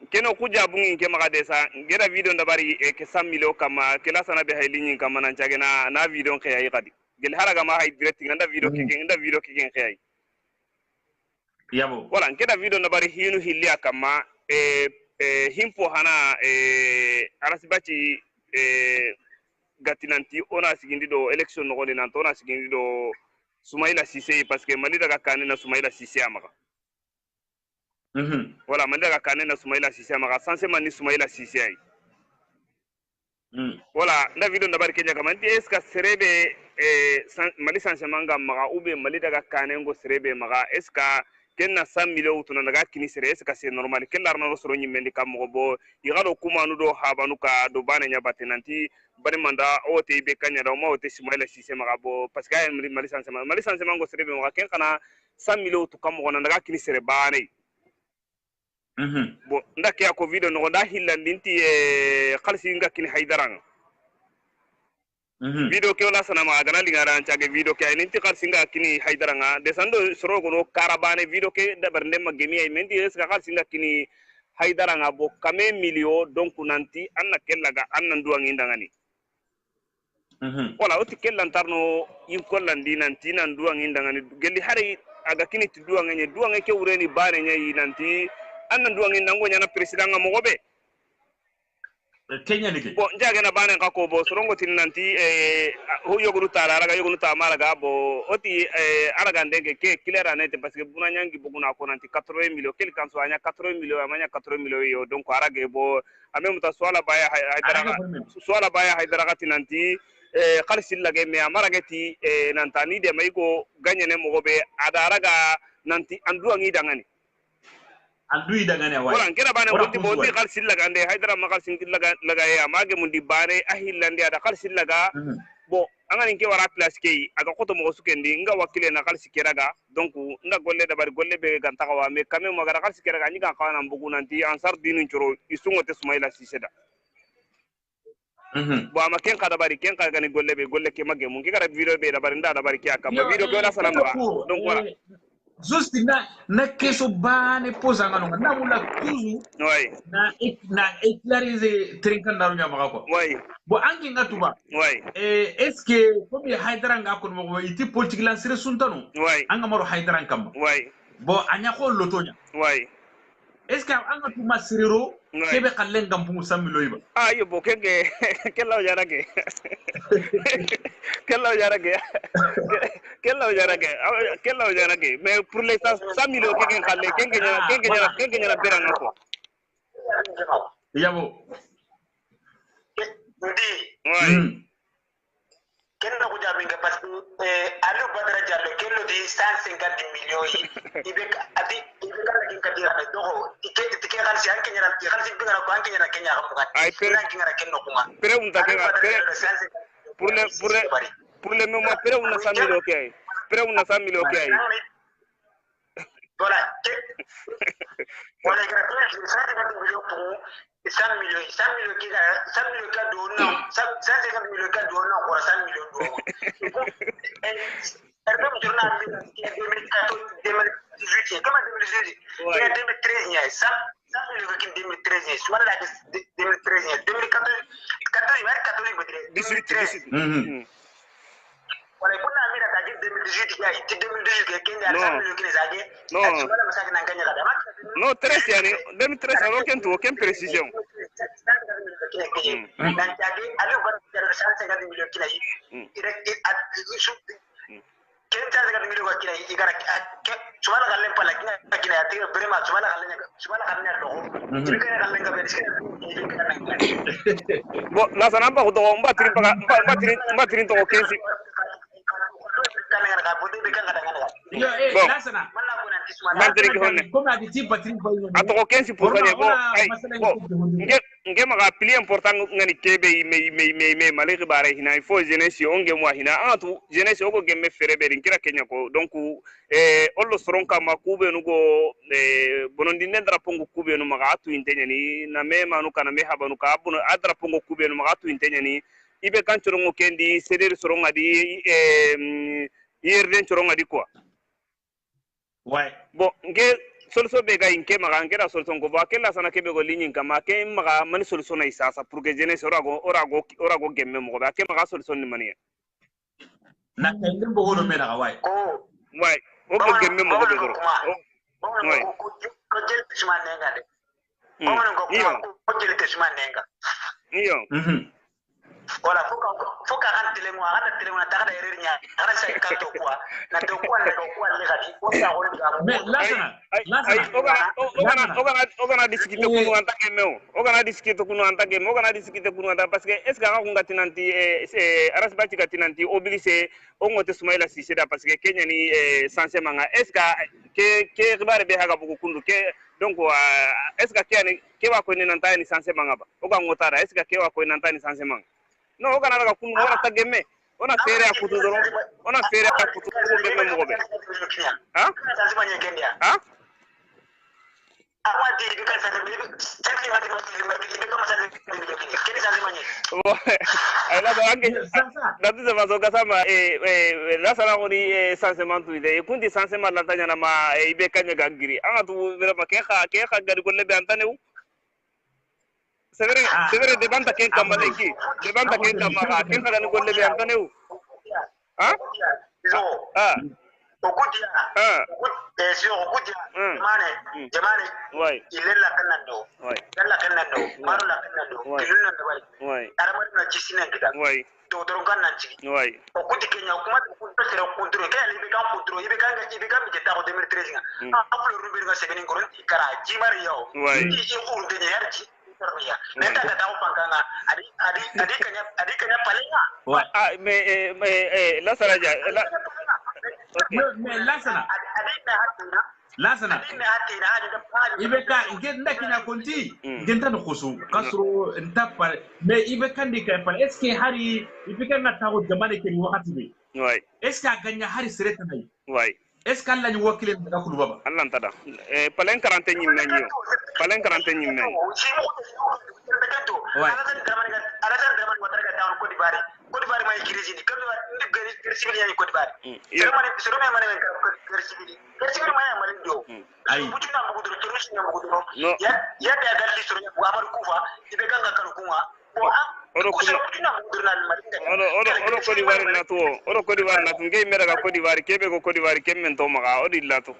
keno kujabungi ke maga desa ngera video ndabari ke sammilo kama kela sana be haylini kama nan chage na video ke ay kadi gel haraga ma hay direct nganda video ke ke ay yabo wala ngeda video ndabari hinu hilya kama himpo hana arasibati gatinanti ona sigindi do election no goni nan to ona sigindi do Soumaïla Cissé parce que Mali daga kane na Soumaïla Cissé amaka voilà Mali daga kane na Soumaïla Cissé amaka sans mani Soumaïla Cissé ay voilà nda video ndabari kenya kama ndi eska serebe Mali sansemanga maka ube Mali daga kane ngo serebe maka eska kenna 100 millions utuna daga kini sere eska c'est normal kella arna soro nyimendi kam go igalo kumanu do habanu ka do bane nyabate nanti bari manda o te be kanya da mo te Soumaïla Cissé maka bo parce que ay Mali sansemanga ngo serebe maka ken kana 100 millions to kam go daga kini sere bane bo ndake ya covid no da hillandinti khalsi nga kini haydaranga video ke wala sana ma gana lingara anchage video ke ninti khalsi nga kini haydaranga desando sorogo no karabane video ke da barnde magemi ay mendi es ka khalsi nga kini haydaranga bo kame milio donc nanti anna kellaga anna nduwangi ndangani wala oti kellantarno yim kollandi nanti nan duwangi ndangani gelli hari aga kini tuduwangi duwangi ke ureni bare nyi nanti annan duwangi nango nyana president nga mogobe Kenya niki bo njage na bane ka ko bo sorongo tin nanti ho yoguru tala raga yoguru ta maraga bo oti araga ndenge ke kilera nete parce que buna nyangi buguna ko nanti 80 millions quel kan so anya 80 millions amanya 80 millions yo donc arage bo ame muta swala baya haydara tin nanti khalsil lage me amarage ti nantani de maygo ganyene mogobe adaraga nanti anduwangi dangani andui daga ne wa wala ngera bane wonti bodi khalsil laga ande haydara ma khalsil laga ya mage mundi bare ahillande ada khalsil laga bo angani ke wara place ke aga koto mo sukendi nga wakile na khalsi keraga donc nda golle da bari golle be ganta wa me kame mo gara khalsi keraga ni ga kawana mbugu nanti ansar dinu choro isungo te Soumaïla Cissé da bo ama ken kada bari ken kada ni golle be golle ke mage mun ke gara video be da bari nda da bari ke akamba video be la salama donc voilà juste na keso bane posa ngano na mula toujours na éclairer trinkan daru nyama ko bo anki ngatuba est-ce que comme haydara ngako mo iti politique lan sire suntano anga maro haydara kam bo anya ko lotonya est-ce que anga tuma sirero kebe kallen gampu samilo yiba ayo bo kenge kella yarage kella yarage mais pour l'instant 100 millions kenge kalle kenge nyana beranga ko yabo ndi kenno ko jaminga parce que Aliou Badara Diallo kello di 150 millions ibe ati ibe kala kinkadira me dogo tike khalsi anke nyana khalsi bingara ko anke nyana kenya ko ngati ay kengara kenno ko ma pere unta kenga pour le moment pere una 100 millions okay pere una 100 millions okay voilà wala gratuit 150 millions pour 100 millions qui 100 millions ka do non 150 millions ka do non pour 100 millions do Herbem journal 2018 comme 2018 et 2013 nya 100 millions qui 2013 soit la 2013 2014 18 wala kuna mira ta 2018 ya 2018 ke kenya 100 millions ki zaje wala masaka nan kanya kada no 13 yani 2013 no ken to ken précision dan jage Aliou Badara 150 millions ki lay direct at ken 150 millions ko ki lay igara subhana gallen pala ki na ati vraiment subhana gallen do ki kana gallen ga be bo la sana ba ko do mbatrin to kensi atoko 15% bo ay nge maga pili important ngani kebe me maliki bare hina il faut jeunesse onge mo hina atu jeunesse ogo gemme fere be ringira kenya ko donc ollo soronka makube nugo bonondi nendra pongo kube no maga atu intenyani na me manu kana me habanu ka abuno adra pongo kube no maga atu intenyani ibe kan chorongo kendi seder soronga di yerden choronga di quoi ouais bon nge solution be ga inke maga ngera solution go ba kella sana kebe go linyin kama ke maga mani solution na isa sa pour que jeunesse orago gemme mo ba ke maga solution ni mani na kay ndembo hono mena ga way way o go gemme mo go be doro way ko jël suma nenga de ko jël te suma nenga iyo wala foka kan tele mo ada tele mo ta da erer nya ara sai ka to kwa na to kwa ne ko kwa le gadi ko ta ko ga me lasana ogana diskite kunu anta kemeo ogana diskite kunu anta kemeo ogana diskite kunu anta parce que est ce que ka kunga tinanti aras ba tika tinanti obligé o ngote Soumaïla Cissé da parce que Kenya ni sanse manga est ce que ribare be haga buku kundu ke donc est ce que ke wa ko ni nanta ni sanse manga ba oga ngota da est ce que ke wa ko ni nanta ni sanse manga no ogana daga kunu wala tagemme ona fere ya kutu doro ona fere ya kutu ko gemme mo gobe ha ha awa di bi kan sa bi tanki ma di bi ko ma sa kini sa manye ay la bange da tu se va so kasama la sala ko ni sansement tu ide kundi sansement la tanya na ma ibe kanya gangiri anga tu vera ma ke kha gari ko lebe antane u severe de banta ken kamale ki de banta ken kamara ken kha ni ko lebe antane u ha okudia sio okudia jamani wai ilela kanando wai kala kanando maro la kanando kiluna ndo wai arama na jisina ngida wai to doron kannan ciki wai okudi kenya kuma ko sera kontro kaya libe kan kontro ibe kan mi jeta ko 2013 nga aflo rubir nga sebeni ngoron ikara jimari yo i uru de yarji ya neta ka tawo pankanga adi kanya palenga me la saraja la me lasana ibeka ngenda kina konti ngenda no kusu kasro ntapa me ibeka ndika pa est ce que hari ibeka ngata ko jamane ke ni wakati bi way est ce que ganya hari sereta nay way est ce que Allah ni wakile da kulu baba Allah ntada palen 40 nyim na nyo palen 40 nyim na way arasan draman watarga taw ko di bari may kirisi ni ko di kirisi ni ko di bari sero mane kirisi may amal ndo ay butuna mo gudu turus ni mo gudu ya da galli sero ya amar kufa ibe ganga kan kuma bo oro ko di bari na to oro ko di bari na to ngey mera ga ko di bari kebe ko di bari kemen to maga odi lato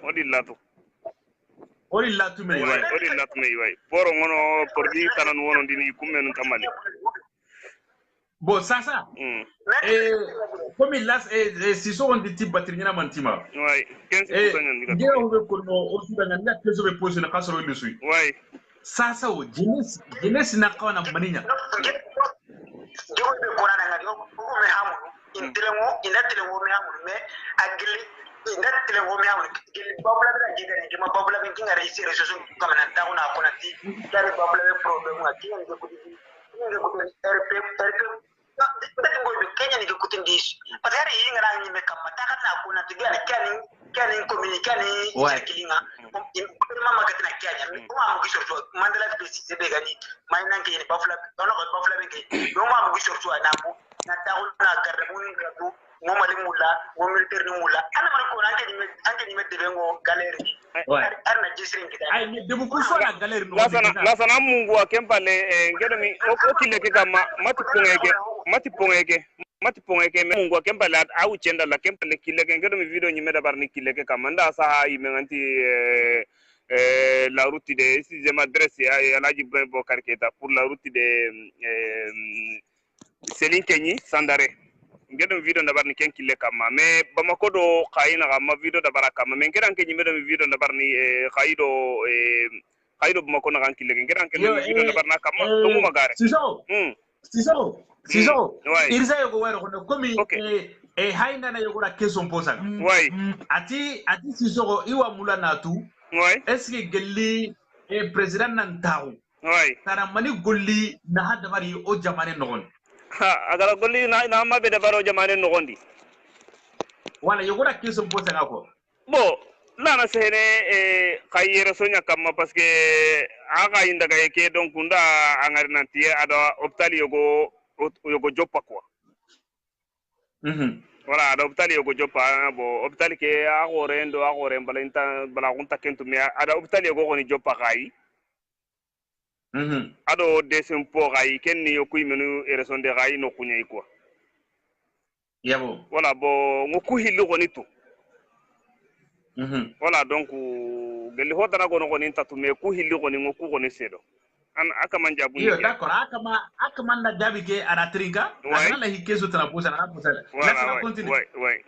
me way boro ngono pordi tanan wono dini kumenu tamale bon sasa comme las si so on dit batterie na mantima way 15% ndiga ngira ube kono o sudanga na kezo be position na kasoro ile sui way sasa o jeunesse na kawana maninya ndio be korana ngadi ko me hamu inatelemo me hamu me agili inatelemo me hamu gili babla da jigani kima babla ben kinga reisi resoso kama na tauna akona ti dari babla be problem ngati nge ko RP Kenya ni kutin dis patari inga na ni meka mataka na kuna tigani kani communicani kilinga mama katina Kenya kuma mu gisho to mandala de sebe gani mai nan ke ni bafla be no ma mu gisho to na bu na tauna karabuni ngatu mo mali mulla mo militaire ni mulla ana man ko anke ni mette bengo galeri arna jisrin kita ay ni debu ko so na galeri no la sana mungu wa kempale ngedo mi o kileke kama mati pongeke mungu wa kempale au chenda la kempale kileke ngedo mi video nyime da barni kileke kama nda sa imenganti la route de si je m'adresse à Alaji Ibrahim Bokar Keita pour la route de Selin Kenyi Sandare ngedo video da barni ken kille kama me Bamako do khaina kama video da baraka kama men ngedan kenyi medo video da barni khaido Bamako na kan kille ngedan ken video da barna kama to mu magare siso irza yogo wero kono komi haina na yogo na keso mposa way ati siso iwa mula natu way est-ce que gelli president nan taw way tara mani golli na hada bari o jamane nogon ha agara golli na mabe da baro jamane nogondi wala yogo na keso mposa ngako bo lana sene khayere sonya kama parce que aga indaga yake donc unda angari nanti ada hôpital yogo joppa quoi voilà ada hôpital yo go jopa bo hôpital ke a gorendo balinta bala gunta kentu me ada hôpital yo go goni jopa kai ado deuxième po kai ken ni yo kuy menu raison de kai no kunyai quoi yabo voilà bo ngoku hillu goni tu voilà donc geli hodana gono goni tatu me ku hillu goni ngoku goni sedo an aka man jabu yo d'accord aka man na jabi ke ara trinka aka la hikezo tana posa na posa voilà la ça continue ouais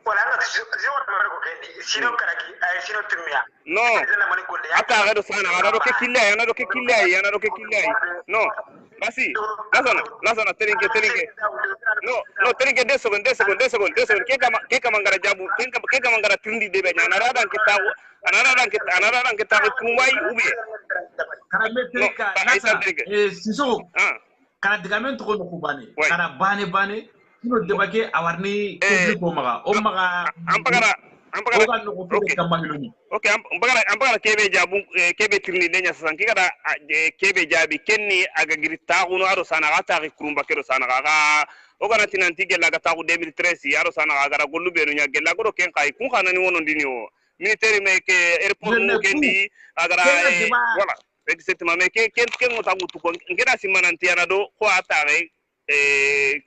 wala nga zio na ko kendi sino karaki ay sino tumia no aka ga do sana ga do ke killa yana do ke killa no basi lasana terinke no terinke 2 secondes ke kama ngara jabu ke kama ngara tindi de be nyana radan kita kumai ubi karametrika lasana siso kana digamento ko no kubane kana bane kino debake awarni ko maga o maga ampagara okay ampagara kebe jabu kebe tirni denya sasan kikada kebe jabi kenni aga girita kuno aro sana gata kurumba kero sana ga o kana tinanti gella gata ku 2013 aro sana ga gollu benu nya gella go ken kai kun kana ni wono ndini o militaire me ke airport mo kendi agara voilà exactement me ken mo tagutu ko ngena simananti ana do ko atare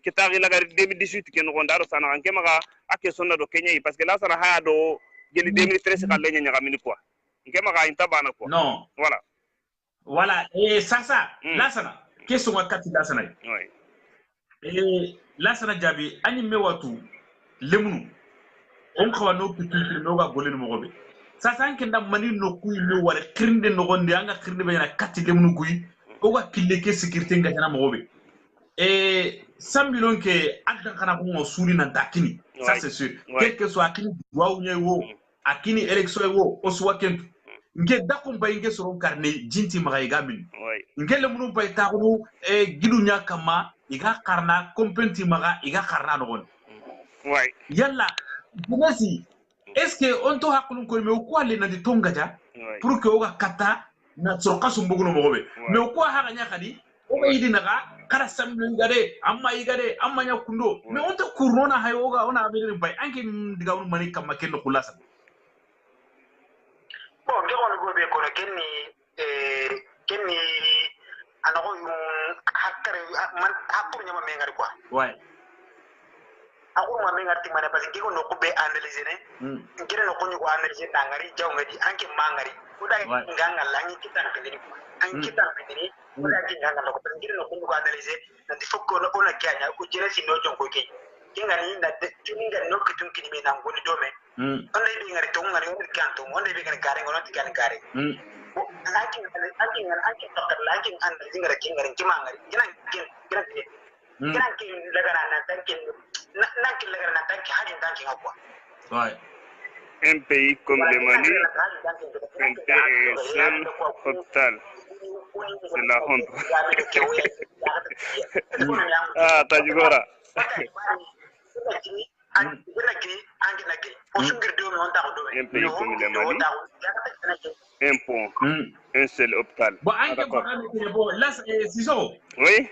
kitari la 2018 ken no ndaro sana anke maga ake sonna do Kenya parce que là ça ha do geli 2013 ka lenya nyaga mini quoi nke maga inta bana quoi non voilà et ça là sana question wakati là sana oui et là sana jabi ani mewatu lemunu on ko no petit no ga golenu mo gobe ça anke ndam mani no kuy no wala kirinde no gonde anga kirinde be na katti lemunu kuy o ga kille ke sécurité ngana mo gobe et 100 millions que akdan kana ko suri na dakini ça c'est sûr quel que soit akini wawu nyewo akini élection wo o soit kentu nge dakum bay nge soro karne jinti magay gamin nge le munu bay taxu gidu nya kama iga karna compenti maga iga karna no gon yalla dinasi est-ce que on to hakulun ko me ko le na di tongaja pour que o ga kata na sorka sumbugo mo gobe me ko ha ga nya kadi o ga yidi naga kara samlin gade amma igade amma nya kundo me on to kurona hayoga ona abiri bay anke diga on mani kam ken ko lasa bon ngi on go be ko kenni anako hakkare man hakku nyama me ngari quoi ouais aku ma me ngati mane parce que ko no ko be analyser ne ngire no ko ni ko analyser na ngari jaw ngadi anke mangari uda nganga langi kitan kedini an kitan kedini uda nganga no ko ngire no ko analyser na di fokko no ona kyanya ko jere si no jonko ke ngani na tuninga no kitum kini me na ngoni dome on dai bi ngari to ngari on kanto on dai bi ngari kare ngono ti kan kare lakin tokkat lakin an ngara ngari kimangari kinan kin daga na tankin nankin daga na tankin hadin tankin akwa ouais un pays comme le Mali un seul hôpital c'est la honte tajugora un pays comme le Mali un pont un seul hôpital bon là Siso oui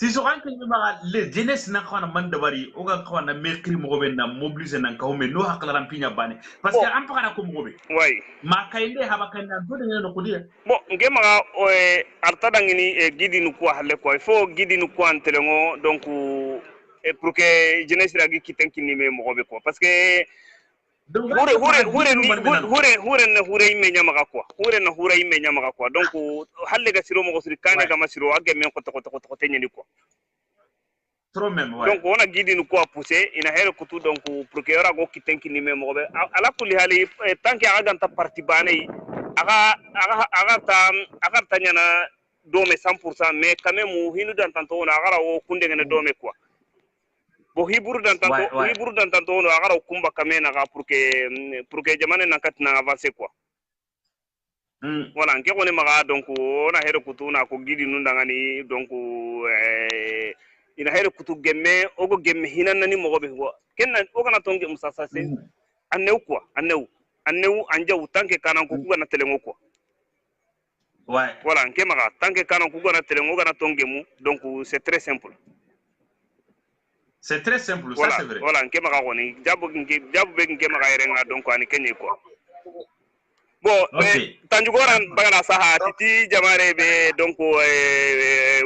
Siso ranke ni ma les jeunesse na xana man dabari o ga xana mekri mo be na mobiliser nan kaw me no hakla rampinya bane parce que am pakana ko mo be oui ma kayinde haba kayna do de no ko dia bon ngema arta dangini gidinu ko halle ko il faut gidinu ko antelengo donc pour que jeunesse ragi kitenki ni me mo be ko parce que hure imenya maga quoi hure imenya maga quoi donc halle ga siro mo ko siri kane ga masiro agge men ko to tenyeni quoi trop même ouais donc on a guidé nous quoi pousser ina hele kutu donc pour que ora go kitenki ni me mo be ala kulli hali tant que aga ganta parti bane aga ta nyana dome 100% mais quand même hinu dan tanto on aga o kunde ngene dome quoi bo hiburu dan tanto on aga kumba kamena ga pour que jamane na katina avancer quoi voilà nke ko ne maga donc on a hele kutu na ko guidi nu ndangani donc ina hele kutu gemme ogo gemme hinanani mogobe ko kenna o kana tonge musasa se annew quoi annew anja utanke kana ko kuga na telengo quoi ouais voilà nke maga tanke kana kuga na telengo kana tonge mu donc c'est très simple C'est très simple, ça c'est vrai. Voilà, nke maka koni jabu be nke maka yerenga donc ani kenye quoi. Bon, tanjugoran bagana saha titi jamare be donc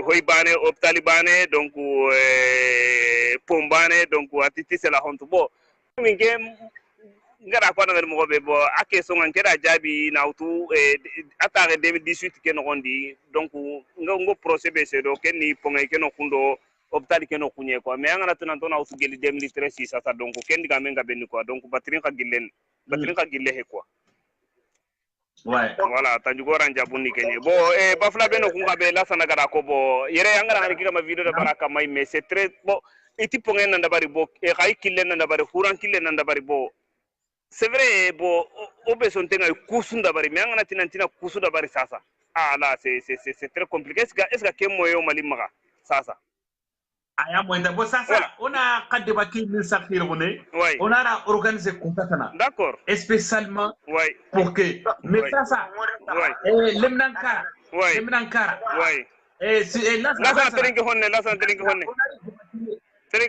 hoybane optalibane donc pombane donc atiti c'est la honte. Bon, minge ngara ko na mo be bo ake so ngan keda jabi na utu atare 2018 ke no gondi donc ngo procès be se do ken ni ponga ke no kundo optali ke no kunye quoi mais ngana tan to na utu geli 2013 ça donc ken diga menga benni quoi donc batrin ka gillen he quoi. Ouais. Voilà, tanjugoran jabuni kenye. Bon, bafla beno kunga be la sana gara ko bo. Yere angara ngari kama video da baraka mai mais c'est très bon. Iti pongen nanda bari bo, kai kille nanda bari, huran kille nanda bari bo. C'est vrai bo obe son tenga kusu nda bari, mais angana tina kusu da bari sasa. Ah là, c'est très compliqué. Est-ce que kemo yo malimaga sasa? Aya moinda bo sasa on a quand débattu le safir on a organisé contatana. D'accord. Spécialement pour que mais sasa lemnankara la teringe honne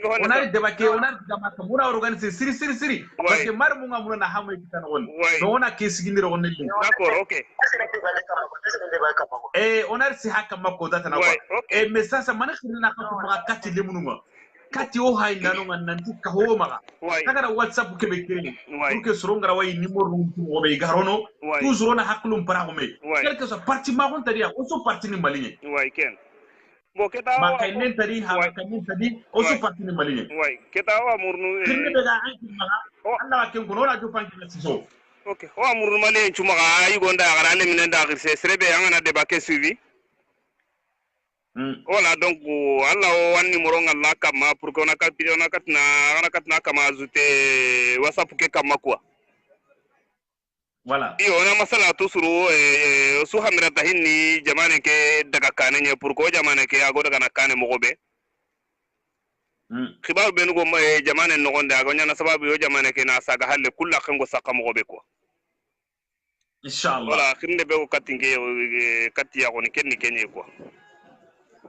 on a débattu on a gamata muna organisé siri parce que mar mu ngamuna na hamay kitan won do on a kesigindiro on nelli. D'accord, OK. On a si hakka makko datana mais sasa manakhirina ko ma katti lemunuma kati o hay nanu nanti ka ho maga tagara WhatsApp ke be kiri pour que surongara way numéro o be garono toujours on a haklum para ko me quelque soit parti ma on tadia o so parti ni maligne ken bo keta ma kay nen tadi ha kay tadi o so parti ni maligne keta wa murnu kirne be ga anki maga Allah ken ko na jo panki na siso. OK, o amuru mali chumaga ay gonda gara le minenda akirse serebe angana débat ke suivi. Voilà, donc Allah o wanni moronga la kama pour qu'on a katna kama ajouter WhatsApp ke kama quoi. Voilà. Iyo na masala to suru su hamira tahinni jamane ke daga kanenya pour ko jamane ke ago daga nakane mo gobe. Khibar ben go jamane no gonda ago nyana sababu yo jamane ke na saga halle kullu khango saka mo gobe quoi. Inshallah. Voilà, khinde be ko katinge katiya ko ni kenni kenye quoi.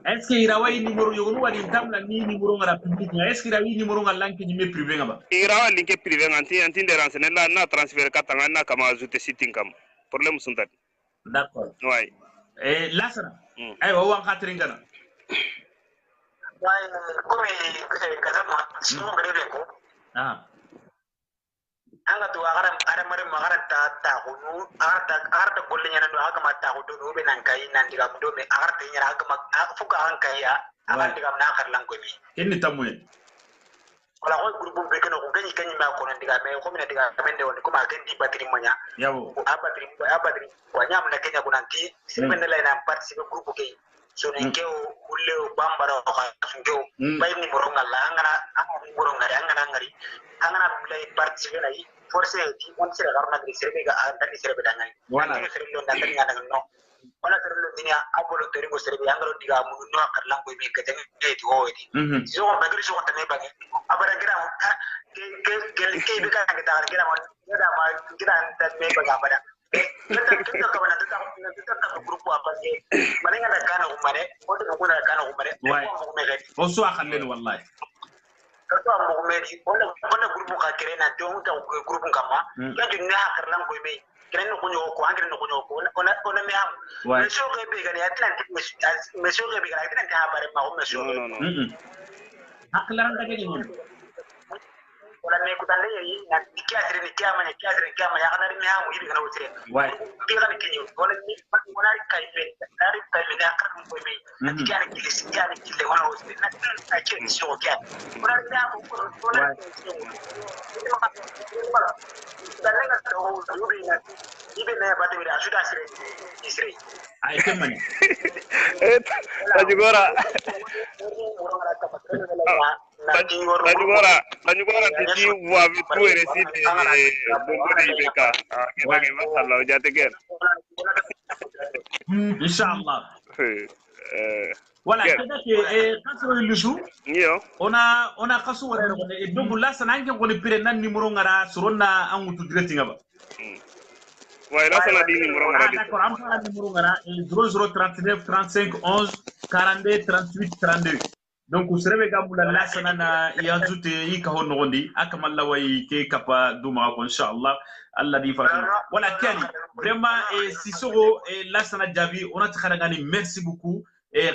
Est-ce que irawa numéro yogo wadi tamla ni numéro ngara public est-ce que irawa numéro ngala lanki ni privé ngaba irawa linke privé anti de renseigner la na transfert katanga na kama ajouter sitting kam problème suntat. D'accord. Ouais. Là ça ay wa wan khatrin gana ouais comme kazama sino ngere ko anga to ara mare magara ta hunu arta kolle nyana do aga mata ko do be nan kai nan diga do me arta nyara aga mak fuka an kai ya aga diga na khar lan ko mi kenni tamuye wala ko groupe be keno ko ganyi kanyi ma ko nan diga me ko mi diga mende woni ko ma ken di batterie monya yawo ko batterie ko nyam na kenya ko nan ti simende la na participer groupe ke so ne ke ulle bambara ko ngeo bay ni moro ngala ngari angana play participer na forse di on sera garna di serbe ga andani serbe dangai wala serbe lo ndani ngana no wala serbe lo dinya abolo tori go serbe angalo diga mu no akarlan ko be kete e di hoedi so on bagri so on tane bangi abara gira ke be ka ngata gira man da ma gira ndan me baga bada kita ka bana ta grupo apage maninga da kana umare o de ko na kana umare ko me gadi o so akhallen wallahi to am mo medi ona grupo ka kerena to unta grupo kama ya dunne hakar lan ko be keren ko nyoko angre no ko nyoko ona me am me so ke be gani atlantic me so ke be gani atlantic ha bare ma me so haklan da gani mon wala me kutande yi na kiasire ni kiama ya kana me am yi kana wutre wai bi kana kinyo wala ni wala kai be dari kai be da kan ko be na kiana kile wala wutre na ta ke so ke wala da ko wala dalanga to yubi na ibe na bade mi asuda sire ay kemani tajugora tiji wa vitu resi de bongo de ibeka kebage masala jate ger inshallah wala kada ke kaso lusu yo ona kaso wala ko e dogu la sanange ko ni pire nan numéro ngara suronna an wutu direct ngaba ouais là ça la dit numéro ngara d'accord am sala numéro ngara 0039 35 11 42 38 32 donc serebe gamula lasana na yazute ika ho nogondi akamalla way ke kapa duma ko inshallah Allah di fasu wala kali vraiment Sissoko lasana jabi on tkhala gani merci beaucoup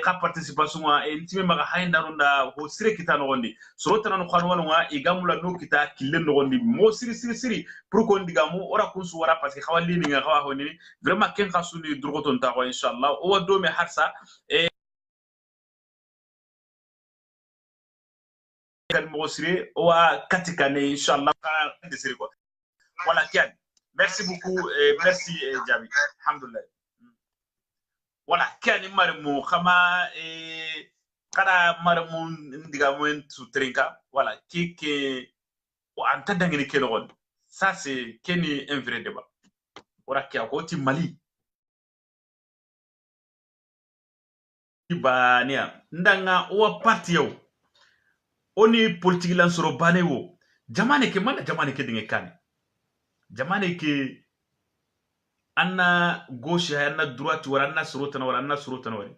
ka participation ntime maga haynda ronda ho sire kita nogondi sorotana no khanwalo nga igamula no kita kilen nogondi mo siri pour ko ndigamu ora kunsu wara parce que khawali ni nga khawa honi vraiment ken khasuni drogoton ta ko inshallah o do me harsa المغسري وكاتيكاني ان شاء الله voilà Kian merci beaucoup merci Jabi alhamdulillah voilà Kian marmu khama kada marmu ndiga moen sutrinka voilà kike o anta dangini kenon ça c'est keni un vrai débat ora kia ko ti Mali bania ndanga o parti yo oni politique lan soro bane wo jamane ke mana jamane ke dinge kan jamane ke anna gauche anna droite wala anna surotana wala anna surotana wala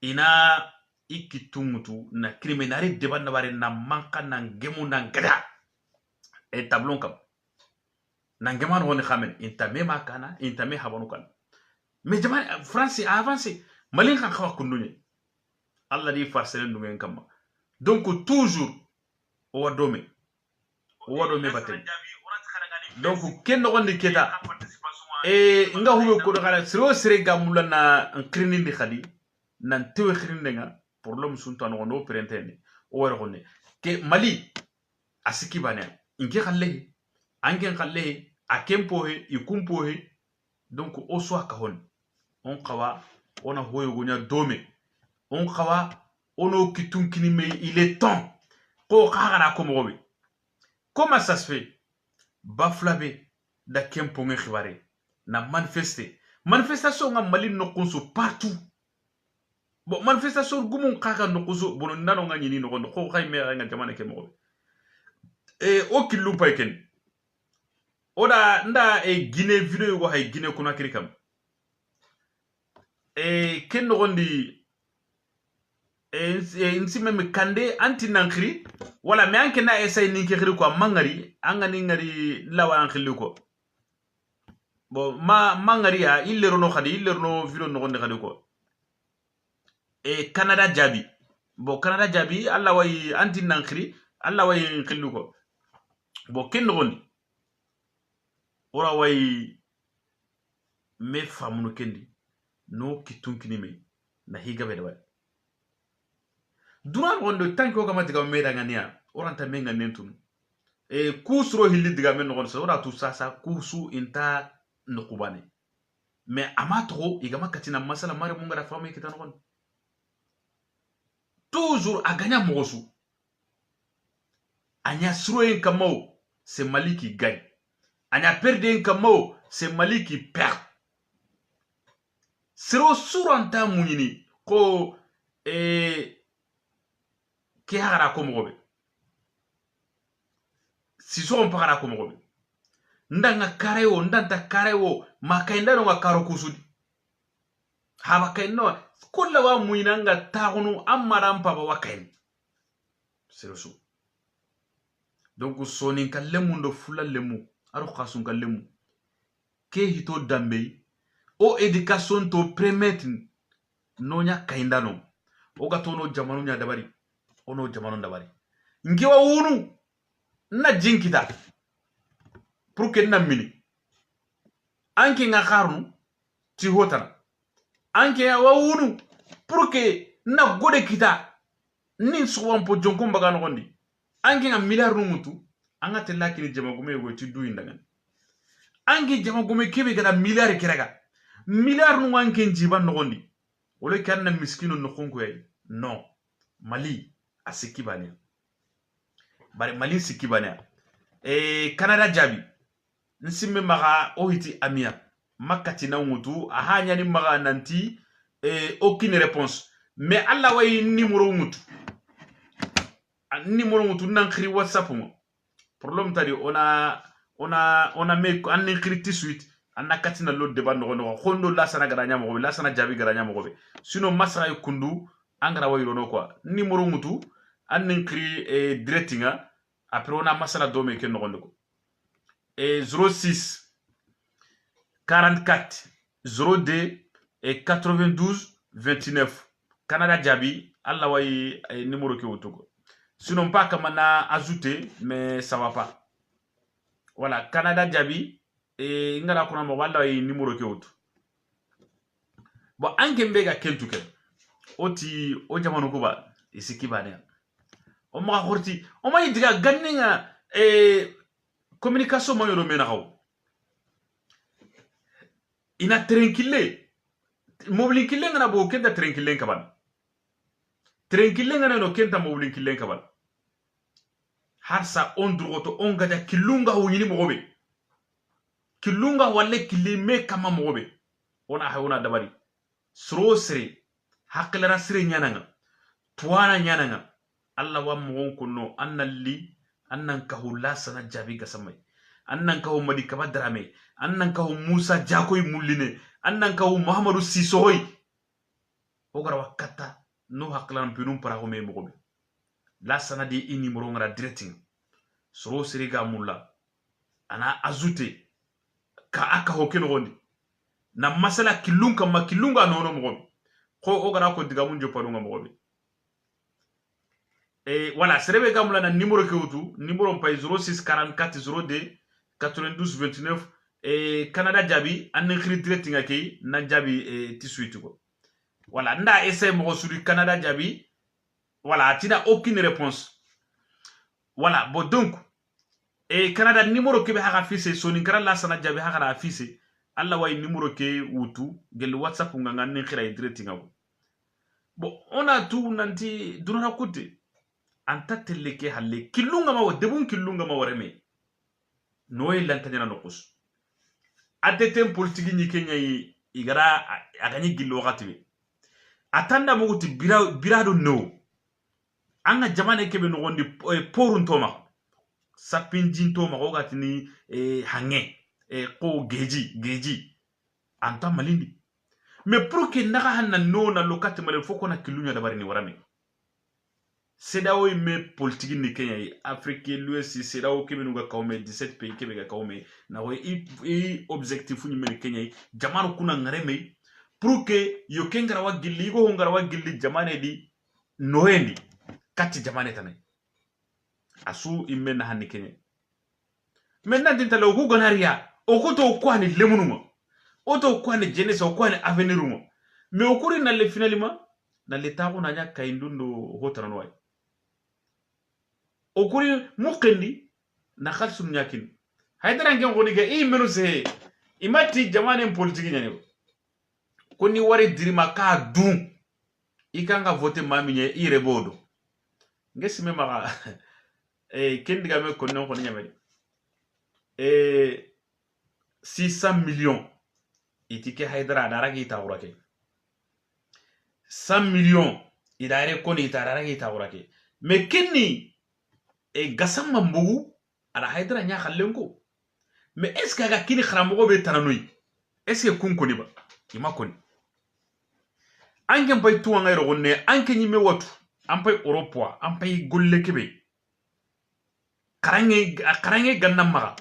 ina ikitumutu na criminari deban na bare na manka na ngemu na ngada e tablon kam na ngeman woni khamen intame makana intame habanu kan mais jamane France a avancé malin kan khawa kundunya Allah di farselen du ngen kam donc toujours o wadome batem donc ken no gondi keta nga hube ko do kala sire gamula na nkrini ndi khadi nan tewe khirinde nga problème sunta no no prentene o wara honne ke Mali asiki bane inge khalle angen khalle akempo he ikumpo he donc o so ka hon on qawa ona hoyo gonya dome on qawa ono kitunkini mais il est temps ko khagara ko mobe comment ça se fait baflabe da kempo ngi khibare na manifestation nga Mali no konso partout bon manifestation gumun khaga no konso bono nano nga nyini no ko khay me nga jamane ke mobe o kilu payken oda nda Guinée video ko hay Guinée kuna kirikam ken no gondi nsi meme kande anti nankri wala me anke na essay ninki khiri ko mangari angani ngari lawa ankhili ko bo mangari ya illero no khadi illero no video no gonde khadi ko Canada jabi bo Canada jabi alla way anti nankri alla way khili ko bo ken gondi ora way me famuno kendi no kitunkini me na higa bedwa duran gondo tanko kama diga meda ngania oranta menga nentun kusro hilli diga men gon so ora tu sasa kusu inta nokubane mais amatro igama katina masala mare munga da fami kitan gon toujours a gagna mosu anya sroen kamo c'est Mali qui gagne anya perdre kamo c'est Mali qui perd sero suranta munini ko ki hagara ko mogobe Sissoko mpagara ko mogobe ndanga karewo ndanta karewo makainda no karo kusudi haba kaino kulla wa muinanga taagunu amara mpaba wakain seroso donc sonin kallemu ndo fula lemu aro khasun kallemu ke hito dambe o education to permettre nonya kainda no o gatono jamanu nya dabari ono jamanu dabari ngewa wunu na jinkita pour que na mini anke nga kharnu ti hotana anke wa wunu pour que na gode kita nin suwan po jonko mbaga no gondi anke nga milliard mutu anga tella kini jamagume go ti du indangan anke jamagume kebe gada milliard kiraga milliard nu anke njiba no gondi ole kanna miskino no khonko yai non Mali asikibania bari Mali sikibania Canada jabi nsimme maga ohiti amia makati na ngutu ahanya ni maga nanti aucune réponse mais alla way numéro ngutu nankri WhatsApp mo problème tadi ona me an nkri ti suite anna katina lo débat no khondo la sana garanya mo la sana jabi garanya mo sinon masra kundu angara wayrono quoi numéro mutu an nkri directinga après on a masala dome ke no gondoko 06 44 02 et 92 29 Canada Jabi alla way numéro ke wutuko sinon pas comme on a ajouté mais ça va pas voilà Canada Jabi et ngala kuna mo wala way numéro ke wutu bon angembe ga kentuke oti o jamanu ko ba isiki bane o ma horti o ma diga ganninga communication mo yoro mena haw ina tranquille mobile kille ngana bo kenta tranquille kaban tranquille ngana no kenta mobile kille kaban harsa on drogoto on gada kilunga woni mogobe kilunga walle kille me kama mogobe ona hayona dabari sro sre haklara sre nyananga tuwana nyananga alla wa mo kunno annalli annan kahulla sana jabi gasamai annan kahu madi kabadrame annan kahu musa jakoy mulline annan kahu muhammadu sisoy ogara wakata no haklan pinum para me mogobe la sana di ini moro ngara directing sro sre ga mulla ana azute ka aka hokeno gondi na masala kilunga makilunga nono mogobe ko ogara ko diga munjo palunga mogobe voilà serebe gamula na numéro ke wutu numéro pay 06 44 02 92 29 Canada Jabi an khiri directing akay na Jabi tisuitu ko voilà nda essayer mo sur Canada Jabi voilà tu n'as aucune réponse voilà bon donc Canada numéro ke be ha affiché soni kara la sana Jabi ha kara affiché alla way numéro ke wutu gel WhatsApp nga ne khira directing ko bon on a tout nanti dunara kote anta teleke halle kilunga ma debun kilunga ma wareme noy lantanya no kus adetem politique ni Kenya igara agani gillo gatwe atanda muguti birado no anga jamane kebe no gondi porun toma sapinjin toma ogati ni hange ko geji anta malindi mais pour que naga hanna no na lokati male foko na kilunya dabari ni warame CEDEAO me politique ni Kenya Afrique l'Ouest CEDEAO kebe nuga kawme 17 pays kebe ga kawme na we i objectif ni me Kenya jamanu kuna ngareme pour que yo kengara wa gilli go ngara wa gilli jamane di noendi kati jamane tane asu imena hanni Kenya maintenant dinta lo go gonaria okoto kwani lemunuma oto kwani jeunesse kwani avenir mo mais okuri na le finalement na leta ko na nya kaindundo hotarano way okuri mukendi na khalsum nyakin haydara ngen goni ge menu se imati jamane politique nyane koni wari dirima ka dun ikanga voter maminye irebodo ngesime maka kendiga me konnon ko nyamedi 600 millions itike haydara daragi tawrake 100 millions idare koni tararagi tawrake me kenni gasama mbugu ala haydara nya khallenko mais est ce que ga kini kharamogo be tananoy est ce que kun koni ba ima koni angen bay tuwa ngay rogonne anke nyime watu ampay europe ampay golle kebe karange ganna maga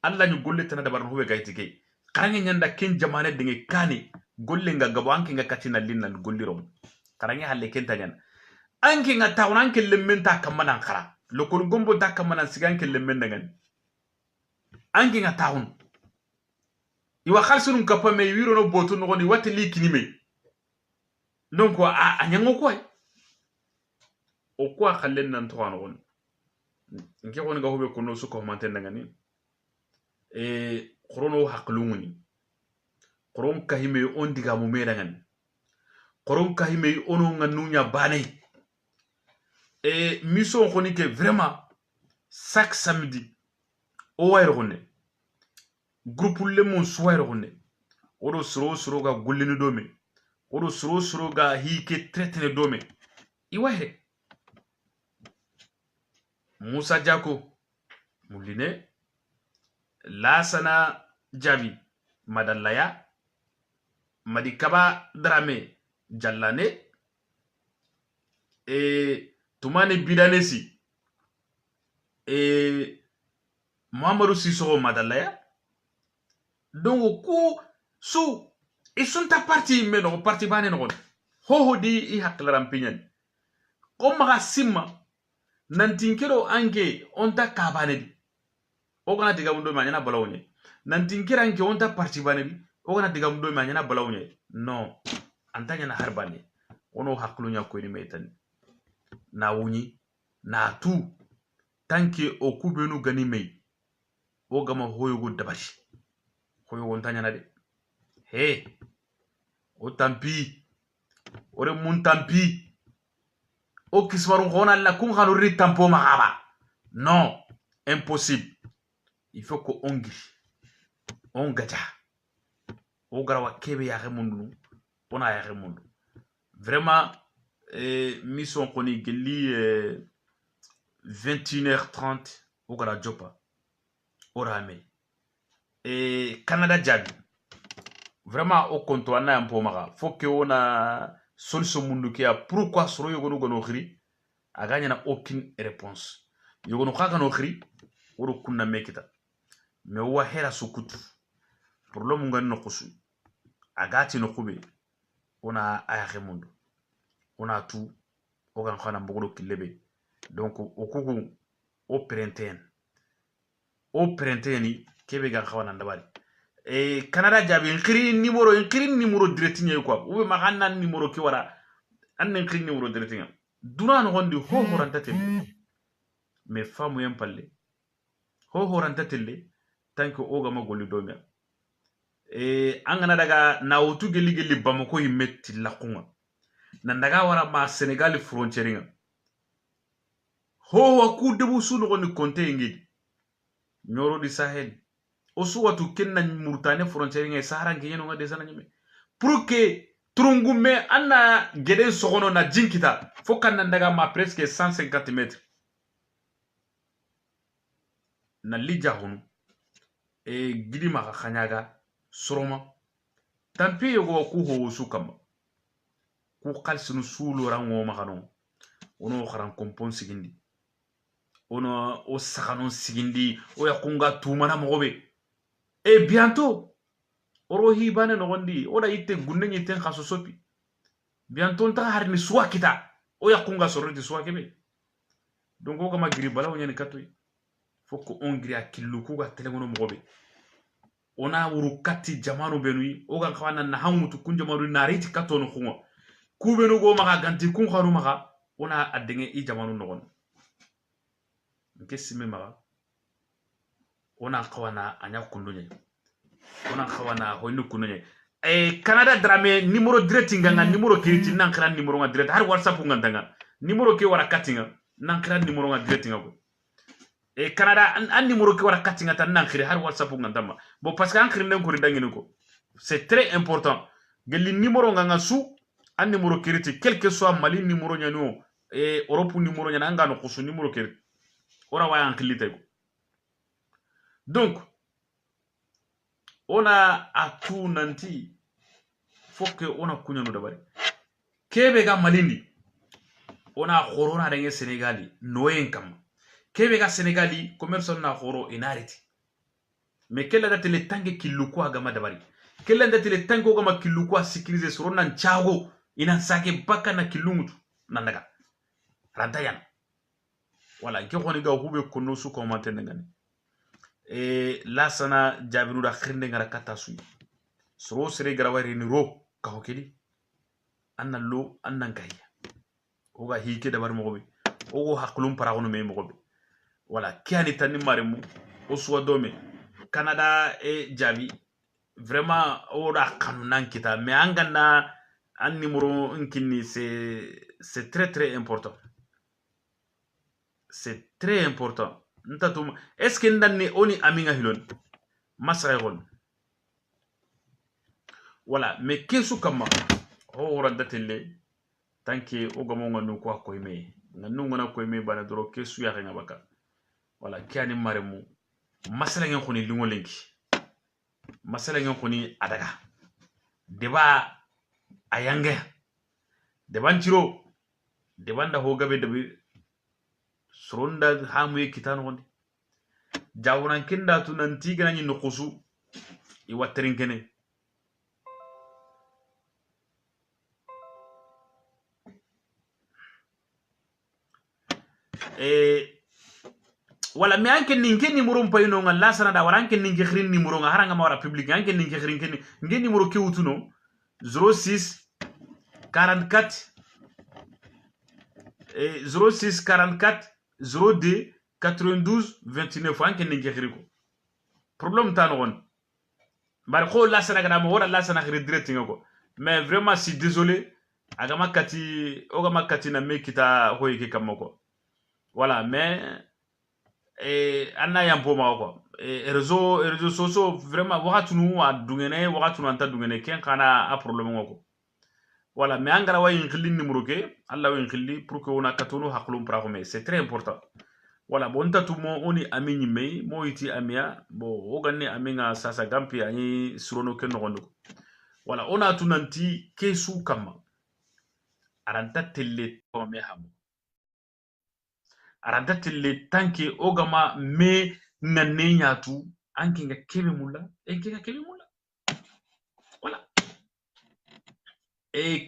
alla ñu golle tan dabar no be gayti kay karange nyanda ken jamane dinge kani golle nga gabo anke nga katina linna gollirom karange halle ken tanyan anke nga tawna anke lemmenta kamana khara lokol gombo dakka manan siganke lemmen dangan angi nga taun iwa khalsunum kappa me wiro no boto no goni wati likini me donc a nyango ko o ko khallen nan to anon ngi won nga hobe ko no su commenter dangani khrono haqlumuni khrom kahime on diga mu me dangan khrom kahime ono nga nunya banay mission chronique vraiment chaque samedi o wayro gonne groupe le mon soir gonne odo sro ga gullini dome odo sro ga hike traitene dome iwahe Musa Jako muline Lasana Jabi Madalaya Madikaba Drame Jallane tumani bidanesi Mamadou Sissoko madalaya donc ku su isunta parti meno parti bane no ho di I haklaram pinyan ko maga simma nantinkero ange onta kabane di o gana diga mundo manyana balawnya nantinkera ange onta parti bane di o gana diga mundo manyana balawnya no antanya na harbane ono haklunya ko ni metan na wuni na tu tanke o kubenu gani mei o gama hoyogo dabashi hoyogo ntanya na de he o tampi ore mun tampi o kiswaru hona la kun hanuri tampo mahaba non impossible il faut que on gaja o garawa kebe ya remundu ona ya remundu vraiment mission koni geli 21h30 au gara jopa orame Canada jabi vraiment au compte wana un peu mara faut que on a solution mundu kia pourquoi soro yogo no khiri aganya na aucune réponse yogo no khaga no khiri oro kunna mekita me wa hera sukutu pour lo munga no kusu agati no kube ona ayaxe mundu ona tu o gan khana mbogo kilebe donc o kugu o printemps kebe gan khawana ndabari Canada jabi nkiri numéro direct nye quoi ou ma hanna numéro ki wara anne nkiri numéro direct nga duna no gondi ho horanta telle mais famu yam palle ho horanta telle tanko o ga magoli domia angana daga na otu geli bamako yimetti lakunga nandaga wara ma Senegal frontière nga ho wa ku debu sunu goni konte ngidi nyoro di Sahel osu watu kenna murtane frontière nga Sahara ngiyeno nga desana nyime pour que trungume anna geden sogono na jinkita fokan nandaga ma presque 150 mètres na lija hunu gidi maka khanyaga soroma tampi yogo ku ho sukama ku khalsinu sulu rango makano ono kharan kompon sigindi ono o sakano sigindi o yakunga tumana mogobe bientôt oro hibane no gondi oda itte gunne nyiten khaso sopi bientôt ta harni suwa kita o yakunga soroti suwa kebe donc o kama giri bala wonyani katoy foko on giri akillu ku ga telegono mogobe ona wuru katti jamanu benui o ga khawana na hamutu kun jamanu nariti katono khungo ku benu go maka ganti kun kharu maka ona adenge I jamanu nogon nke sime maka ona khawana anya kundunya ona khawana hoynu kundunya Canada drame numéro direct nganga numéro kiriti nankra numéro nga direct har WhatsApp ngandanga numéro ke wara katinga nankra numéro nga direct ngako Canada an numéro ke wara katinga tan nankri har WhatsApp ngandama bon parce que ankri nden ko ridangini ko c'est très important gelli numéro nganga su an numéro kiriti quel que soit Mali numéro nyano Europe numéro nyana ngano kusu numéro kiriti ora waya ankilite ko donc on a atu nanti faut que on a kunyano dabari kebe ga malindi on a corona dans Sénégali noyen kam kebe ga Sénégali commerce na khoro inariti mais quelle date le tangue kiluko agama dabari quelle date le tango gama kiluko sécuriser sur nan chago ina sake baka na kilungutu nandaga rantayan voilà ke khoni ga hube kono su commenter ngani la sana jabinu da khirne ngara katasu soro sere garawari ni ro ka hokedi anna lo annan kayya oga hike da bar mogobe ogo haklum paragono me mogobe voilà kiani tani maremu o suwa dome Canada jabi vraiment ora kanunan kita mais angana un numéro nkini c'est très important c'est très important ntatum est-ce que ndanni oni aminga hilon masayron voilà mais kesu kama o randatelle tanki o gamo nganu ko koyme nganu ngana koyme bana doro kesu ya nga baka voilà kiani maremu masala ngen khoni lingolenki masala ngen khoni adaga deba ayange deban ciro de banda ho gabe de soronda hamu kitano gondi jawran kenda tu nanti gana ni nukusu I watterin kene wala mi anke ninge numero mpayno ngalla sana da wala anke ninge khrin numero nga haranga mawara public anke ninge khrin kene nge numero ke wutuno 06 44 06 44 02 92 29 anke ninge khrin ko problème tan won bar ko la sana gana mo wala la sana khrin direct ngako mais vraiment si désolé agama kati ogama kati na mekita hoyike kamako voilà mais anna yampo ma quoi réseau soso vraiment wakatunu a dungene wakatunu anta dungene ken kana a problème ngoko voilà mais angara way ngili numéro ke alla way ngili pour que ona katunu haklum pra ko mais c'est très important voilà bon tatu mo oni ami nyimei mo iti amia bo oganne aminga sasa gampi ani surono ken no gondo voilà ona tunanti kesu kama aranta telle ko me hamu aranta telle tanke ogama me nanne nyatu anke nga kebe mulla enke nga kebe mulla voilà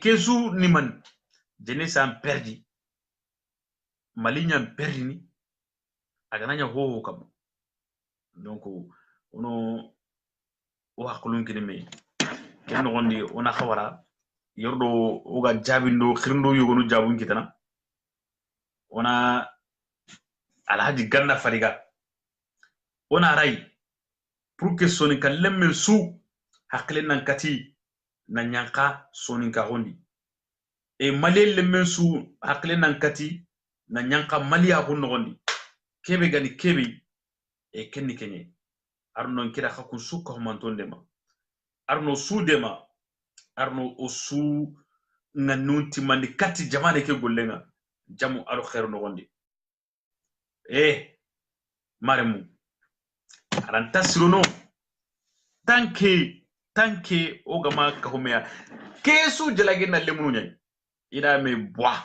kesu niman jeunesse am perdi malignam perdi ni agananya ho kam donc ono o hakulun kidime ken gondi ona khawara yordo oga jabindo khirndo yogonu jabun kitana ona alhaji ganna fariga ona ray pour que soni kalemme su hakle nan kati na nyanka soni ka gondi e malel lemme su hakle nan kati na nyanka maliya gonno gondi kebe gani kebe e kenni kenye arno kira khakun su ko mantondema arno su dema arno o su nganunti mandi kati jamane ke gollenga jamu aro khair no gondi maremu aranta sirono tanke ogama kahumea kesu jalage na lemunu nyai ida me bois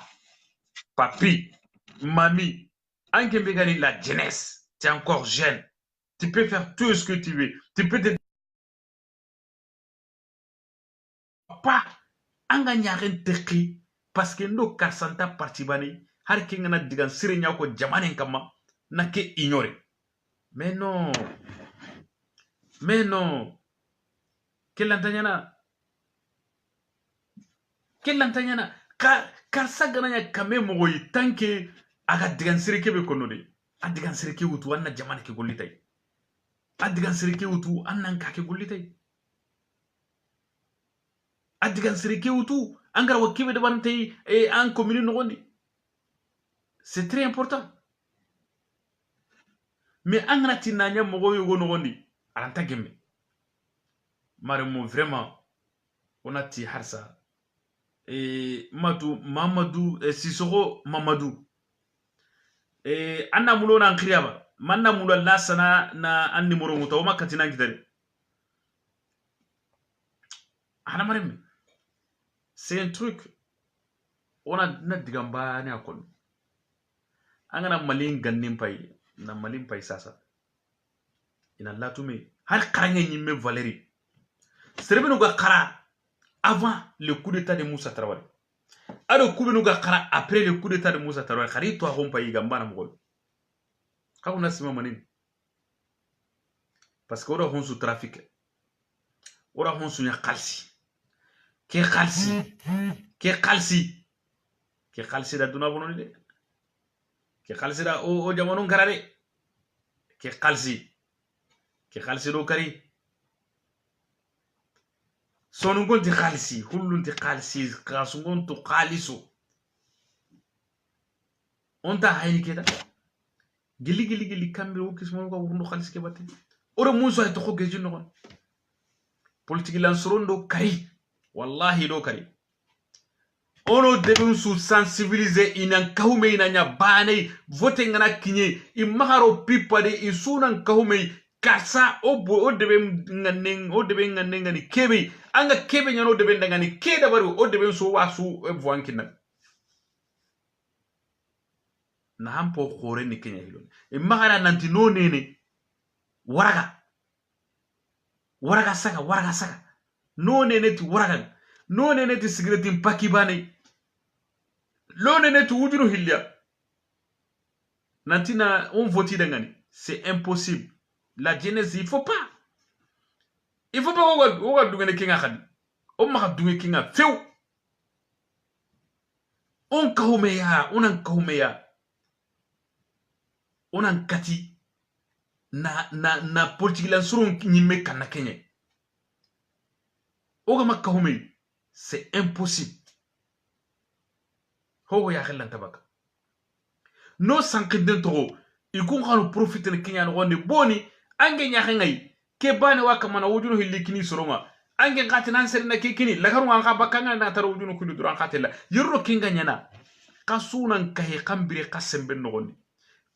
papi mami anke begani la jeunesse tu es encore jeune tu peux faire tout ce que tu veux tu peux te pas anga nyaren teki parce que no karsanta parti bani har kengana digan sirenya ko jamane kama nake ignorer mais non kelantanyana karsa gananya kame mogoy tanke aga digan sireke be konode adigan sireke wutu anna jamane ke gollitay adigan sireke wutu annan ka ke gollitay adigan sireke wutu angara wakibe de bantay e en commune no gondi c'est très important mais angana tinanya mogo yogo no gondi aranta gembe maremo vraiment onati harsa Mamadou Sissoko Mamadou anna mulo na nkriyaba manna mulo la sana na an numéro muto ma katina ngidare ana marem c'est un truc on a na digamba ne akon angana malin gannim pay na malin pay sasa ina latume har kanya nyimme Valérie serebenu ga kara avant le coup d'état de Moussa Traoré ado kubenu ga kara après le coup d'état de Moussa Traoré khari to akon pay gamba na mugol kauna sima manin parce que ora honsu trafic ora honsu nya khalsi ke khalsi da duna bononi de ke khalsi da o jamanu garade ke khalsi do kari sonu gonti khalsi hullunti khalsi kasungon to khaliso onta hayni keda gili kambe o kismo ko wurno khalsi ke batte ora muso ay to ko geju no politique lan sorondo kari wallahi do kari ono debun su sensibiliser inan kahume inanya bane vote ngana kinye imaharo pipade isunan kahume kasa o debe nganen ngani kebe anga kebe nyano debe ngani keda baru o debe so wasu voankina na hampo khore ni kenya hiloni e magara nanti no nene waraga saka no nene ti waraga no nene ti sigreti mpaki bane lo nene ti wujunu hilya nanti na on voti dangani c'est impossible la jeunesse il faut pas oga dungene kinga khadi o maka dunge kinga few on kahumeya onan kati na politique lan surun nyimme kanna kenye oga makahume c'est impossible ho ya khallan tabaka no sankinden to ikun khanu profiter kenya no wonde boni ange nya khangai ke bane waka mana wujunu hillikini soronga ange ngati nan serna ke kini lagaru an kabakanga na taro wujunu kulu duran khatela yirro kinga nyana kasunan kahe kambire kasembe no gondi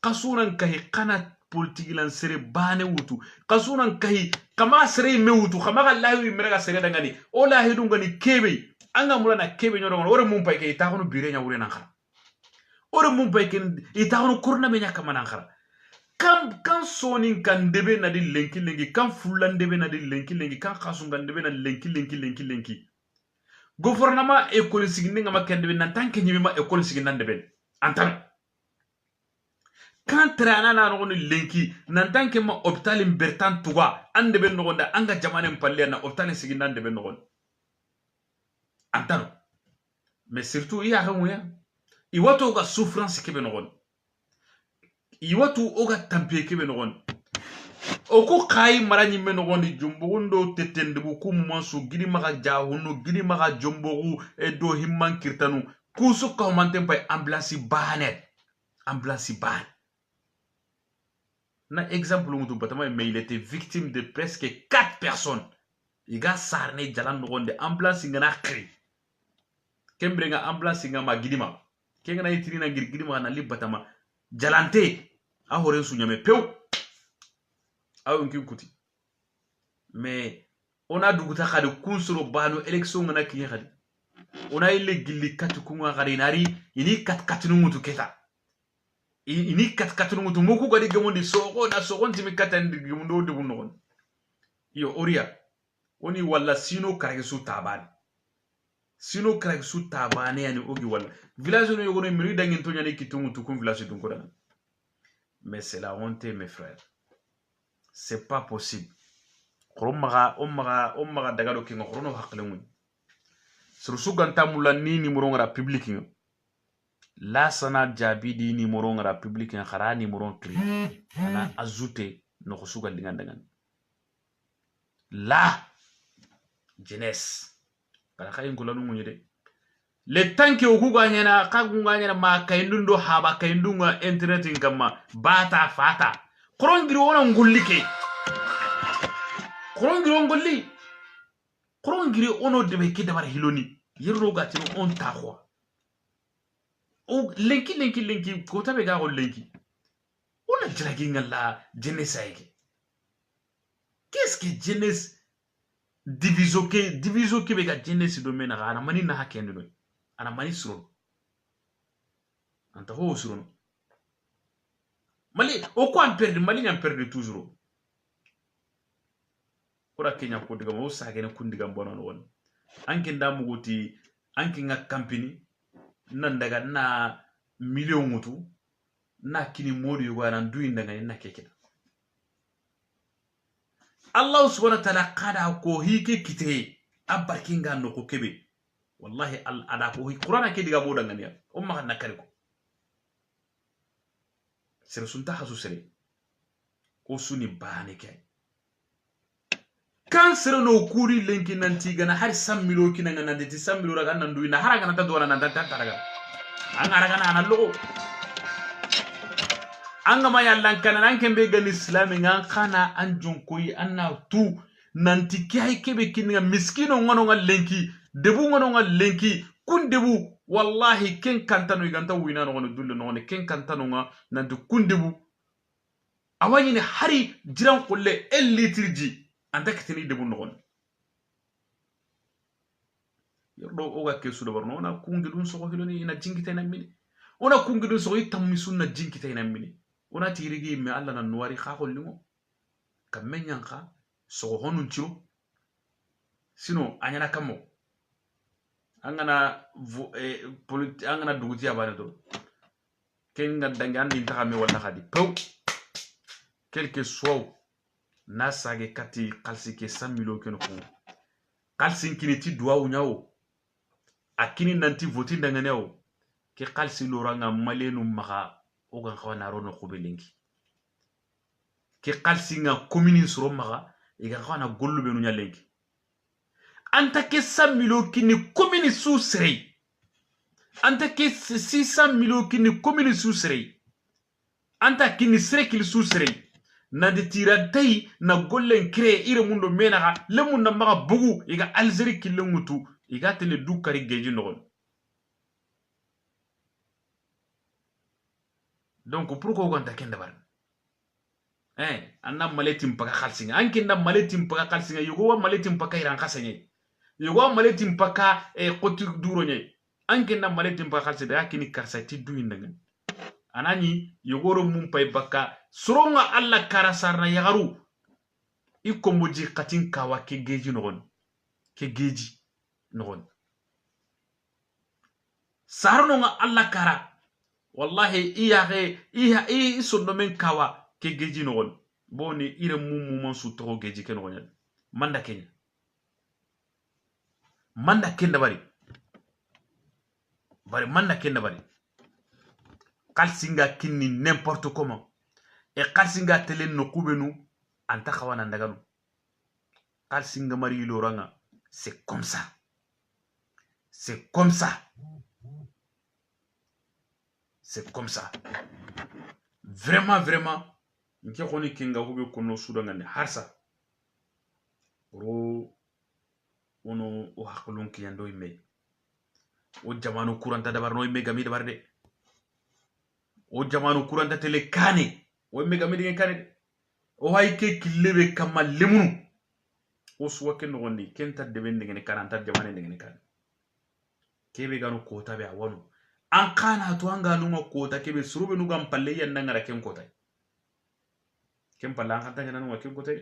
kasunan kahi kana politique lan sere bane wutu kasunan kahi kama sere me wutu kama gallahi meraga sere dangani o la hedu ngani kebe anga mulana kebe nyoro ore mum pay ke ta hono bire nya wure nan khara ore mum pay ke ita hono kurna be nya kama nan khara kan sonin kan debe na di lenki kan fulan debe na di lenki kan khasun kan debe na lenki gouvernement école signé ngama kende nan tanke nyimi ma école signé nan debe antan kan trana na no lenki nan tanke ma hôpital bertan tuwa ande ben no gonda anga jamane palle na hôpital sigi nan de ben no gonda antano mais surtout iya hamuya iwato ga souffrance ke ben no gonda iwato oga tampe ke ben no gonda oko kai marani men no gonda jumbundo tetende bu kum mansu gidi maga jahunu gidi maga jumbogu e do himman kirtanu kusu ko mantem pay ambulance banet ambulance ban na exemple mutu batama mais il était victime de presque 4 personnes il ga sarne jalan nogonde ambulance ngana khri kembrenga ambulance ngama gidima kenga na yitiri na gidima na libatama jalante a horen sunyame pew aw nki kuti mais on a duguta khadi kunsuro banu election ngana kiye khadi on a ile gilli katu kunga khadi nari ini kat mutu keta ini kat mutu moku gadi gamondi soko na soko ntimi katandi gamondo de bunno yo oria oni wala sino karage su tabane yani ogi wala village no yogono miri dangin to nyane kitungu tukun village dun kodana mais c'est la honte mes frères c'est pas possible ommaga daga do kingo khrono hakle mun sur suganta mulla ni numéro ngara public nga la sana jabi di numéro ngara public nga khara numéro kri ana ajouter no ko sugal dinga dangan la jeunesse kala khayin ko lanu munyede le tanke okuga nyana kagunga nyana ma kayndundo haba kayndunga internet ngama bata fata korongiri wona ngullike korongiri ono debe kidamar hiloni yirro gatino on taxwa o lenki ko tabe ga gol lenki ona jiragi ngalla jeunesse ayke qu'est-ce que jeunesse diviso ke be ga jeunesse do mena ana mani na hakende do ana mani suro anta ho suro mali o ko am perdre mali nyam perdre toujours kora kenya ko diga mo sagene kundiga bonon won anke ndamuguti anke nga company nan daga na million mutu na kini modi yugo nan duin daga na kekeda Allah subhanahu wa ta'ala qada ko hike kite abarkinga no ko kebe wallahi al ada ko qur'ana ke diga bodan ngani umma kan nakari ko sere sunta hasu sere ko suni bane kay kan sere no kuri lenki nanti gana har 100 milo kinanga nan de 100 milo raga nan duina haraga nan ta do nan ta taraga an araga nan logo anga ma yallan kana nan kembe gan islami ngan kana an jonkoyi anna tu nanti kay kebe kinga miskino ngono ngal lenki debu ngono ngal lenki kun debu wallahi ken kantano iganta wina no ngono dulle no ngono ken kantano nga nanti kun debu awani ne hari jiran kolle el litriji anta keteni debu no ngono yordo oga kesu do barno na kungi dun soko hiloni ina jingita na mini ona kungido so itammi sunna jinkita ina mini ona tirigi me alla na nuwari kha hollingo kammenyan kha so honun ciro sino anyana kamo angana angana duguti abane do kenga dangan din ta me wala khadi pew quelque soit na sage kati kalsi ke 100 millions ken ko kalsi kini ti duwa nyawo akini nanti voti danganeo ke kalsi loranga malenu maga o gan khawana rono khobelengi ke kalsi nga commune suro maga e gan khawana gollu benu nyalengi anta ke 100 millions kini commune sous serei anta ke 600 millions kini commune sous serei anta kini sere kili sous serei na de tiradai na gollen crée ire mundo menaga le munda maga bugu iga Algérie kille ngutu iga tele du kari geji non donc pourquoi on ta kenda bar anna maletim paka khalsinga anki na maletim paka khalsinga yugo wa maletim paka iran khasanye yugo wa maletim paka qoti duro nye anki na maletim paka khalsinga yakini karsati du indanga anani yogoro mum pay baka soronga alla karasarna yagaru ikomboji katin kawa ke geji non ke geji non sarnonga alla kara wallahi iya sonno men kawa ke geji non boni ire mum man su to geji ken non manda kenda bari manda kenda bari kalsinga kinni n'importe comment et kalsinga tele no kubenu anta khawana ndaganu kalsinga mari loranga c'est comme ça c'est comme ça vraiment nke khoni kinga hube kono sudanga ne harsa ro ono o hakulun kiyando ime o jamanu kuranta dabar no ime gami dabar de o jamanu kuranta tele kane o ime gami de kane o hayke killebe kamal lemunu o suwa ken nogondi kenta deben ngene karanta jamane ngene kan kebe ganu kota be awonu an kana to anga nunga kota kebe surube nu gam palle yanda ngara ken kota ken palla an tanga nunga ken kota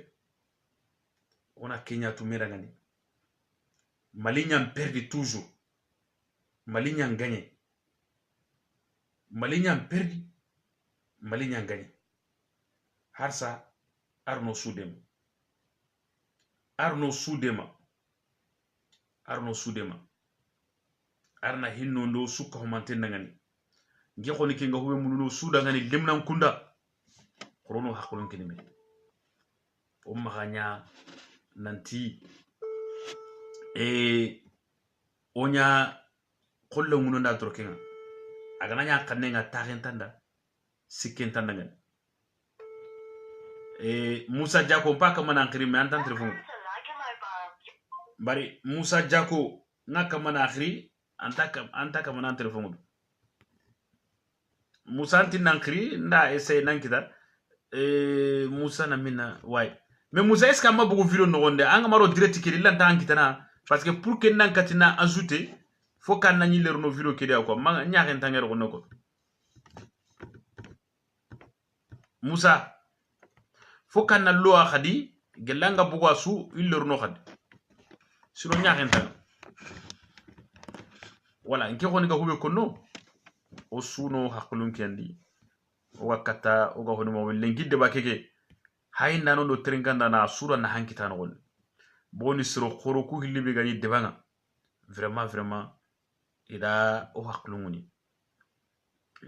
ona Kenya to mera ngani Malignam perdu toujours Malignam gagné Malignam perdu Malignam gagné harsa Arno Soudema arna hinno ndo sukka homanten ngani nge khoni ke nga hube mununo suda ngani lemnan kunda khorono hakulun kinime o maganya nanti onya kollo muno nda trokenga agana nya kanenga taxentanda sikentanda ngani Musa Jako paka mana khiri me antan telefon bari Musa Jako ngaka mana khiri anta mana telefon Musa antin nankri nda essaye nankita Musa na mina way mais Musa est-ce que ma bugu video no gonde anga maro direct kiri lanta ankitana parce que pour que nankatina ajouter faut kan nani ler no video kiri ko ma nyaaren tanger ko noko Musa faut kan na lo khadi gelanga bugu asu iller no khadi sino nyaaren tanger wala nke khoni ga hube konno o suno hakulun kendi o wakata o ga hono mo lengide bakeke hay nano do trinkanda na sura na hankita no boni siro khoro ku hilibe gani debanga vraiment ida o hakuluni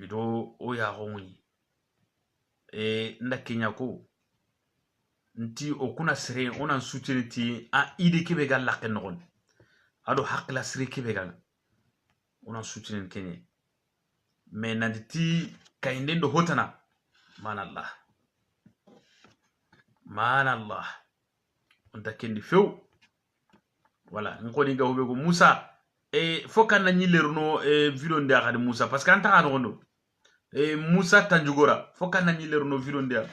ido o ya goni nda Kenya ko nti o kuna sere onan souteniti a ide kebe gal laken no ado hakla sere kebe gal onan soutenen Kenya mais nanditi kayinde do hotana manallah on ta kendi few voilà ngoni ga hobego Musa fokan na nyilerno video ndia khadi Musa parce que anta no gondo Musa Tanjugora fokan na nyilerno video ndia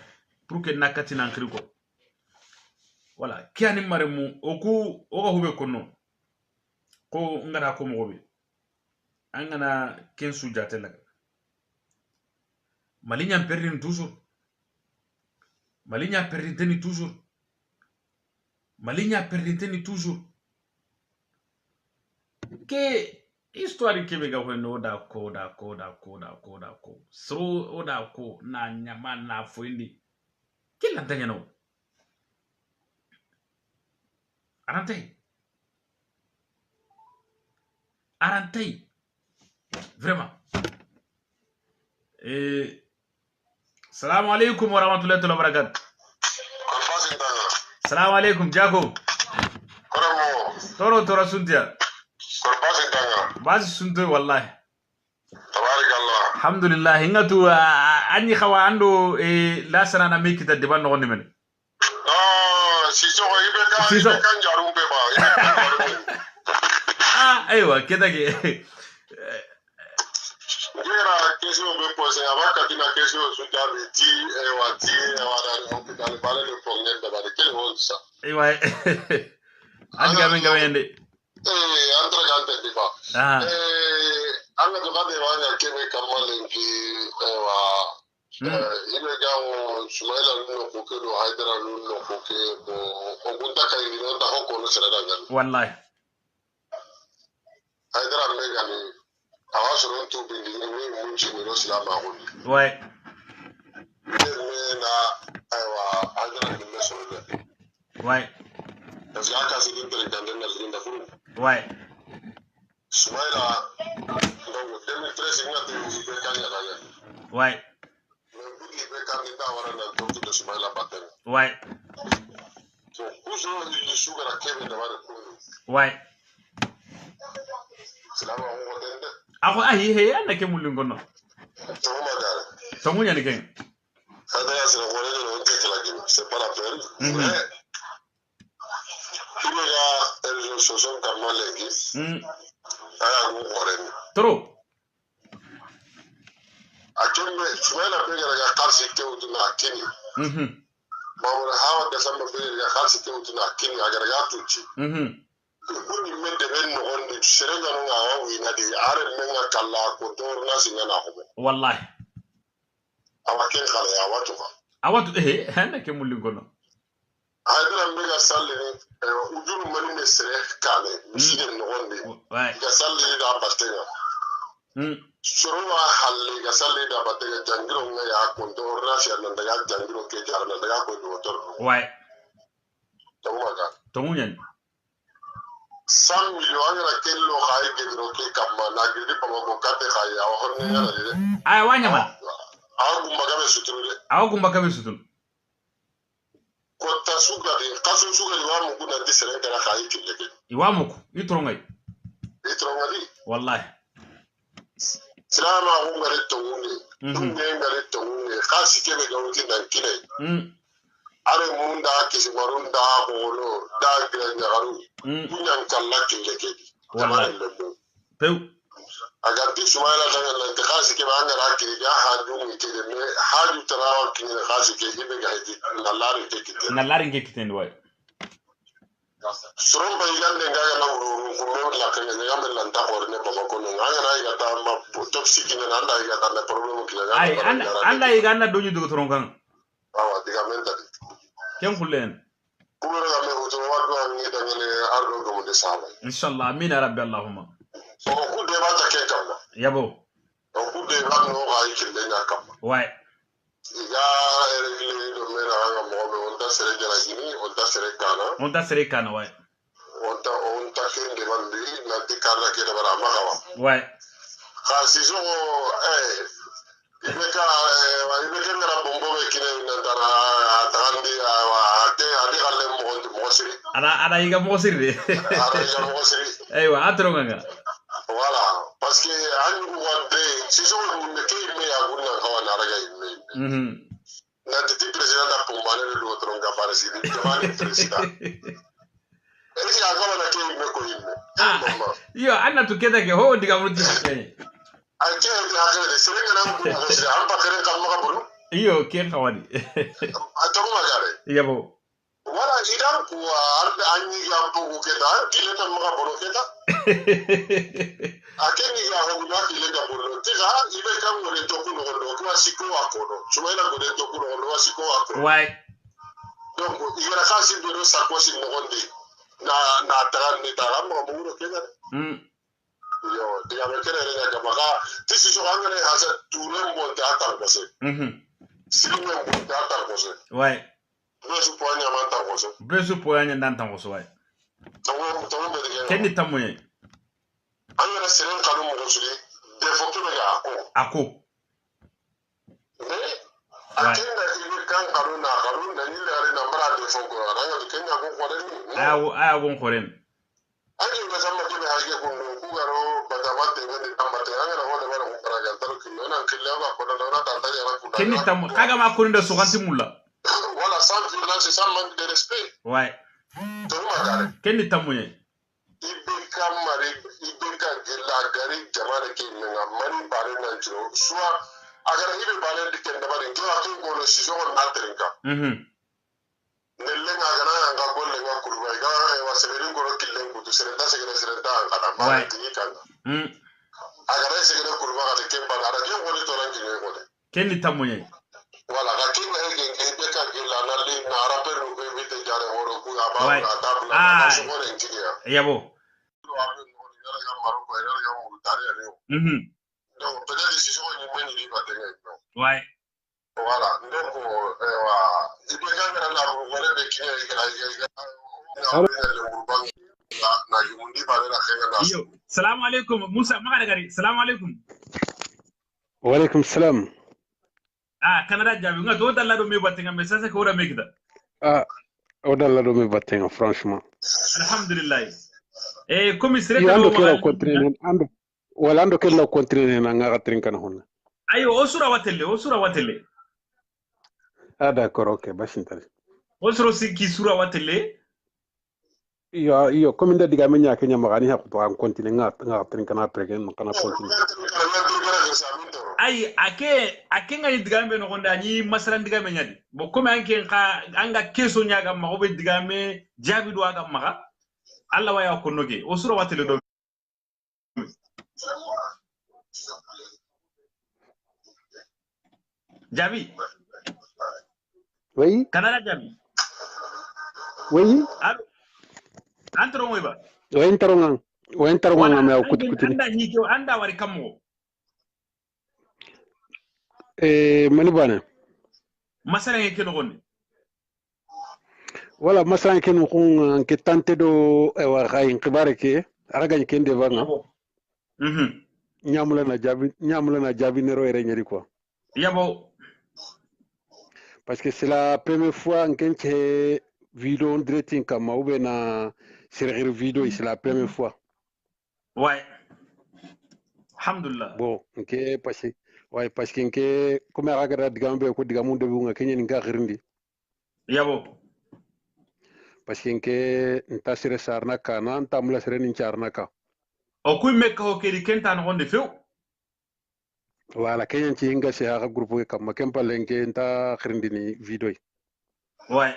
pour que nakati na nkri ko voilà kiani maremu oku o ga hobe kono ko ngara ko mo be angana ken sujate la Malinya perdin toujours. Malinya perdin toujours. Malinya perdin toujours. Que histoire kebe ga hono da ko. Sro oda ko na nyama na foindi. Kila tanya no. Arantei. Vraiment. Salam alaikum wa rahmatullahi wa barakatuh. Salam alaikum Jacob. Toro suntia. Basi sunto wallahi. Tabarakallah. Alhamdulillah ingatu anyi khawa ando la sana na miki da deban no men. Siso ibe kan jarum pe ba. Aywa keda ke Gera question be poser abaka dina question su jabi ti wati wada hospital bale le problème da bale quel rôle ça. Aywa anga men gawende. Antra gante di ba. Anga to kade wanya kebe kamale ki wa ibe gawo Sumaila no ko ke do Haidara no ko ke ko gunta kai ni no ta ko no sera da. Wallahi. Haidara me gani awasoro to bindi ni munchi ni sila ma ko. Ouais. Na aywa Haidara ni me so le. Ouais. Parce que aka sidin tere kanden na sidin da furu. Ouais. Sumaila donc 2013 ngati ibe kan ya da. Ouais. Buti ibe kan ni da wara na to to Sumaila batten. Ouais. So kuso ni sugara kebe da wara ko. Ouais. Salama on wadende. Ako he anda ke mulungo no. To ma dara. To munya ni ken. Haidara sera ko le no te kala gini. C'est pas la peine. Mais il y a des ressources comme les Trop. Akimbe Sumaila pegara ya karsi ke utuna akini. Mawara hawa da samba pegara ya karsi ke utuna akini agara ya tuchi. Kuni mende ben no on serenga no ngawa wina di are menga kala ko torna singana ko. Wallahi. Awaken kala ya watu ka. Awatu handa ke mulungo no. Haidara mega salli ujuru mani ne sere kale miside no onde. Ga salli da batenga. Suruma halle ga salli da batenga jangiro nga ya ko torna si ananda ya jangiro ke jarna da ko do tor. Ouais. Tamuga. Tamunyan. 100 millions ngara kello khaye gedro ke kamma na gidi pamo ko kate khaye aw horne ngara de ay wanya man aw gumba kabe sutun ko ta suga de kaso suga ni wa mu kuna de sere ngara khaye kille iwamuku itrongai di wallahi salama ko ngare to ngare to khasi kebe gawti nan kile are munda kisi marunda bolo da grenya garu kunyan kala kile wallahi peu agati Sumaila tanga na khasi ke banga rakiri ga haju mi ke me haju tarawa kini khasi ke ibe ga hiji na lari ke kiten way suron bayigan de ga na uru ko la kan ne ga men ta hor ne baba ko no nga na ga ta ma toxic ne na ga ta na problem kila ay anda ga na doñu dugo toron kan awa diga men ta ken kullen kubero ga me uto wadwa ni da ne ardo go de sala inshallah amin ya rabbi allahumma so ku de ba ta ke kam yabo ku de ba no ga ikille na kam way iga ele do mera nga mo be on ta sere jara gini on ta sere kana way on ta kende bandi na ti karla ke da bara magawa way khasi so ibeka ngara bombo be kine na dara atandi ate ade galle mo siri ada iga mo siri aywa atronga voilà parce que anyu wande si so me ke me aguna kawana raga na ti president da pomane do tronga parasi di jamani president esi akawa na ke me ko yimbe yo anna tukeda ke ho diga muti hakene ake hakene de serenga na ko na sira amba kare kam maka bulu iyo ke khawani atamu magare yabo wala idan ko arda anyi ya bugu ke da dile tan maka bulu ke da akeni ya hoguna ile ga bolo tira ibe ka ngore toku no ndo kwa siko akono chumaila ngore toku no ndo siko akono ouais donc igara kasi ndo sakosi no ngondi na taran ni taram mo muro kenya yo diga mekere re ga maga tisi so ngane hasa ture mo teatar bose silime mo teatar bose ouais besu poanya manta bose besu poanya ndanta bose ouais tawo be de kenni tamoye angana seren kanu mo suri defo kebe ga ako akinda ibe kan kanu na ni le na mara defo ko ranga kenya ko koreni aya gon koren angi nga sama kebe hage ko ku garo batamate ngene tamate angana ho de mara ko karaga taro kinno na kille ga ko na tanta ya ku kenni tam kaga ma ko ndo soganti mulla voilà sans violence sans manque de respect ouais to ma dare kenni tamoye ibe kamare ibe ka gela gari jamana ke nga mani bare na jiro soit agara ibe bare de ken da bare ko akin ko no si jogo na trinka nelle nga gana nga golle nga kurba ga wa seberin ko killen ko to serenta serenta ngada ma tini kan agara segere kurba ga de ken ba ada ken ko to ran jiro ko de kenni tamoye voilà ga ken nga ibe ka gela na le na rapper ko ibe te jare horo ku aba na tabla na so ko engineer yabo donc peut-être décision ni meni li ba tenga ouais voilà donc il peut gagner la rogore de qui na yumundi ba la khenga na yo salam alaikum Musa magara gari salam alaikum wa alaikum salam Canada jabi nga do dalla do me batenga message ko ora mekida o dalla do me batenga franchement alhamdulillah comme sere ando kero kontrene ando kelo kontrene na nga trinka na honna ayo osura watelle d'accord ok bashintari osuro ki sura watelle iyo comme nda diga menya kenya magani ha ko an kontine nga trinka na pregen no kana kontine ay ake nga digambe no gonda ni masalan digambe nyadi bo comme anke anga keso nyaga ma obe digambe jabi do aga maga alla waya ko noge osuro watelle do jabi oui Canada jabi oui allo antro moy ba wentarong me kuti anda hikyo anda wari kammo mani bana masala yake no gonde wala masala ken ko ke tante do wa khayin khibare ke araga ken de vanga nyamula na jabi nero ere nyeri quoi yabo parce que c'est la première fois que vidéo en direct comme ou na sur vidéo c'est la première fois ouais alhamdulillah bon OK parce que comme araga digambe ko digamu de bunga kenya nga khirindi yabo parce que nta sere sarna kana nta mula sere nin charna ka o kuy mekka ho kedi kenta no gonde few wala kenyan ci hinga se ha groupe kam ma kempa lenke nta khirindi ni video ouais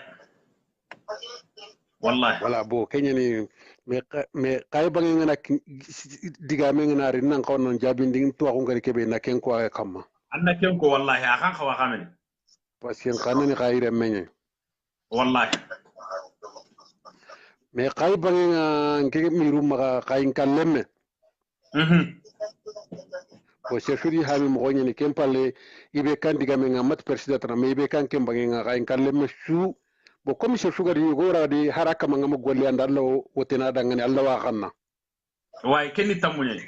wallahi wala bo kenyan ni me kay bangi ngana diga me ngana ri nan ko non jabindi to ko ngari kebe na ken ko kam anna ken ko wallahi akan khawa khamen parce que kanani khayre menye wallahi me kay bangi ngeke miru ma kay kallemme ko chefiri hami mo ngoni kempale ibe kan diga me ngamat president me ibe kan kem bangi kay kallemme su bo comme chef gari gora di haraka ma ngam golli andallo wotena dangani Allah wa xanna way kenni tamunye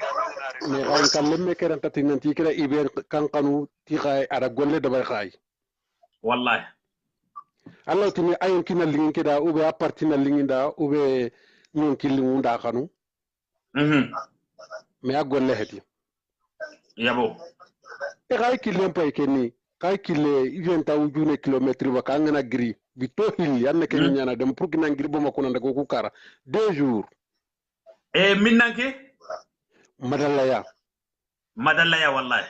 me kay kallemme keran tatinanti kira ibe kan kanu ti kay ara golle da bay kay wallahi Allah tini ayon kina lingin kida ube apartina linginda ube nyon kilingu nda kanu me agolle heti yabo kay kilen pay kenni kay kile iventa ujune kilometri wa kangana gri bito hil yanne kenya nyana dem pour kina ngiri boma kuna ndago ku kara 2 jours minnanke madalla ya wallahi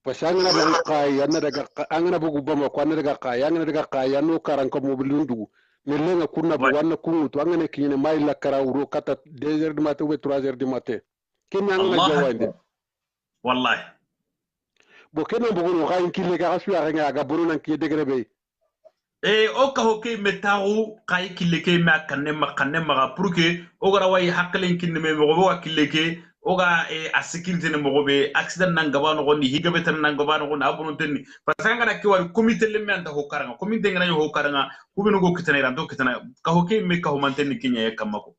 parce que angana ba kay yanna daga angana bugu boma ko anna daga kay angana daga kay yanno karan ko mobilun dugu ne lenga kunna bu wanna kungu to angana kine mai la kara uro kata 2h du matin ou 3h du matin kenna ngana jawande wallahi bo kenna bogo ga kille ga asu ya nga ga buru nan ki degre be o ka hoke metaru kai kille ke ma kanne ma pour que o gara way haklen kinne me mo wa kille ke o ga a sécurité ne mo be accident nan gaba no gondi higabe tan nan gaba no gondi abunu tenni parce que ngana ki wari comité le men ta ho karanga comité ngana ho karanga ku be no go kitana ran do kitana ka hoke me ka ho mantenni kinya e kamako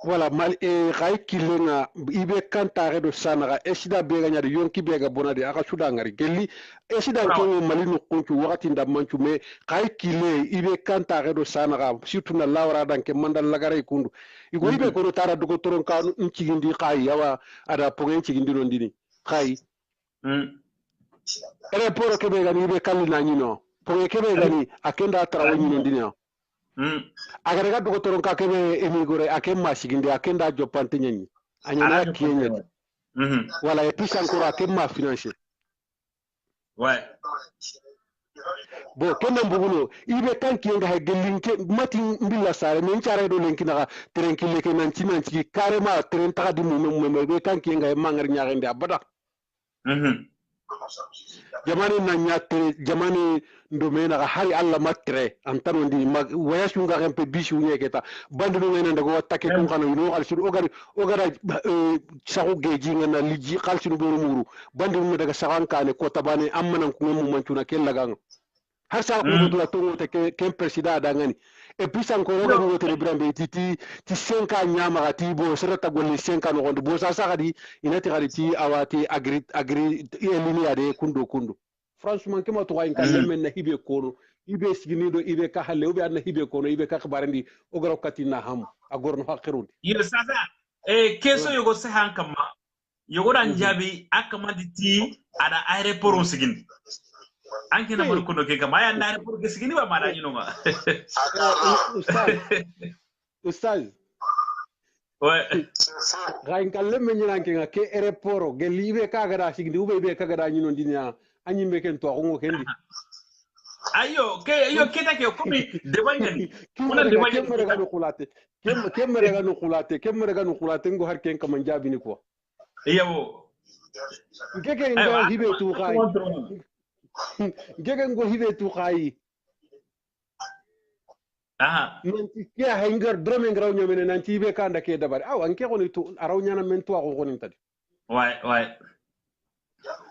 voilà mal ray kilenga ibe kantare do sanaga esida be ga nyadi yonki be ga bonade aka suda ngari gelli esida ko mali no kuncu wakati ndam mancu me kay kile ibe kantare do sanaga surtout na lawra danke mandal lagare kundu igo ibe ko tara do toron ka ncigindi kay yawa ada pogen cigindi do ndini kay ere poro ke be ga ibe kalina nyino pogen ke be ga ni akenda trawo nyino ndini agarega dogotoron ka kebe emigore akemma siginde akenda jopante nyanyi anyana kiyenye wala et puis encore akemma financer ouais bo kenna mbuguno ibe tanki nga ha gelinke mati mbilla sare men ciare do lenki na trenkile ke nan ci carrément tren ta di mo be tanki nga mangar nyaagende abada jamani na nyatre jamani ndomena ga hari alla matre antano ndi wayasu nga rempe bisu nyeketa bandu no ngena ndago watake ko kanu no al sur ogara sagu geji ngana liji khalsinu boru muru bandu no daga sagankane ko tabane ammanan ko mu mancuna kellaga har sa ko dula to te ken presida da ngani et puis encore do mo te brambe ti 5 ans nyama ga ti bo serata golli 5 ans no gondo bo sa sagadi inati gadi ti awati agri elini ade kundo franchement kema to wayin kan men na hibe kono ibe sigini do ibe ka halle ubi adna hibe kono ibe ka khabarandi o garo katina ham agorno haqirundi yir sasa keso yogo se hankama yogo dan jabi akamandi ti ada aéroport sigini anki na mar kono ke kama ya na aéroport ke sigini ba mara yino ma ustaz ouais gain kalle men nyanke ke aéroport gelli ibe ka gada sigini ube ibe ka gada nyino dinya anyimbe ken to ngo kendi ayo keta ke komi debanyani kuna debanyani kemere ga no kulate ngo har ken kam jabi ni ko yabo ngeke ngo hibe tu kai ngeke ngo hibe tu kai aha nanti ke hangar drame ngraw nyamene nanti ibe kanda ke dabari aw anke ko ni tu araw nyana men to ko ni tadi ouais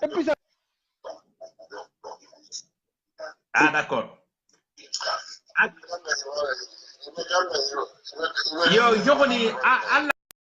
et puis ah d'accord yo jogoni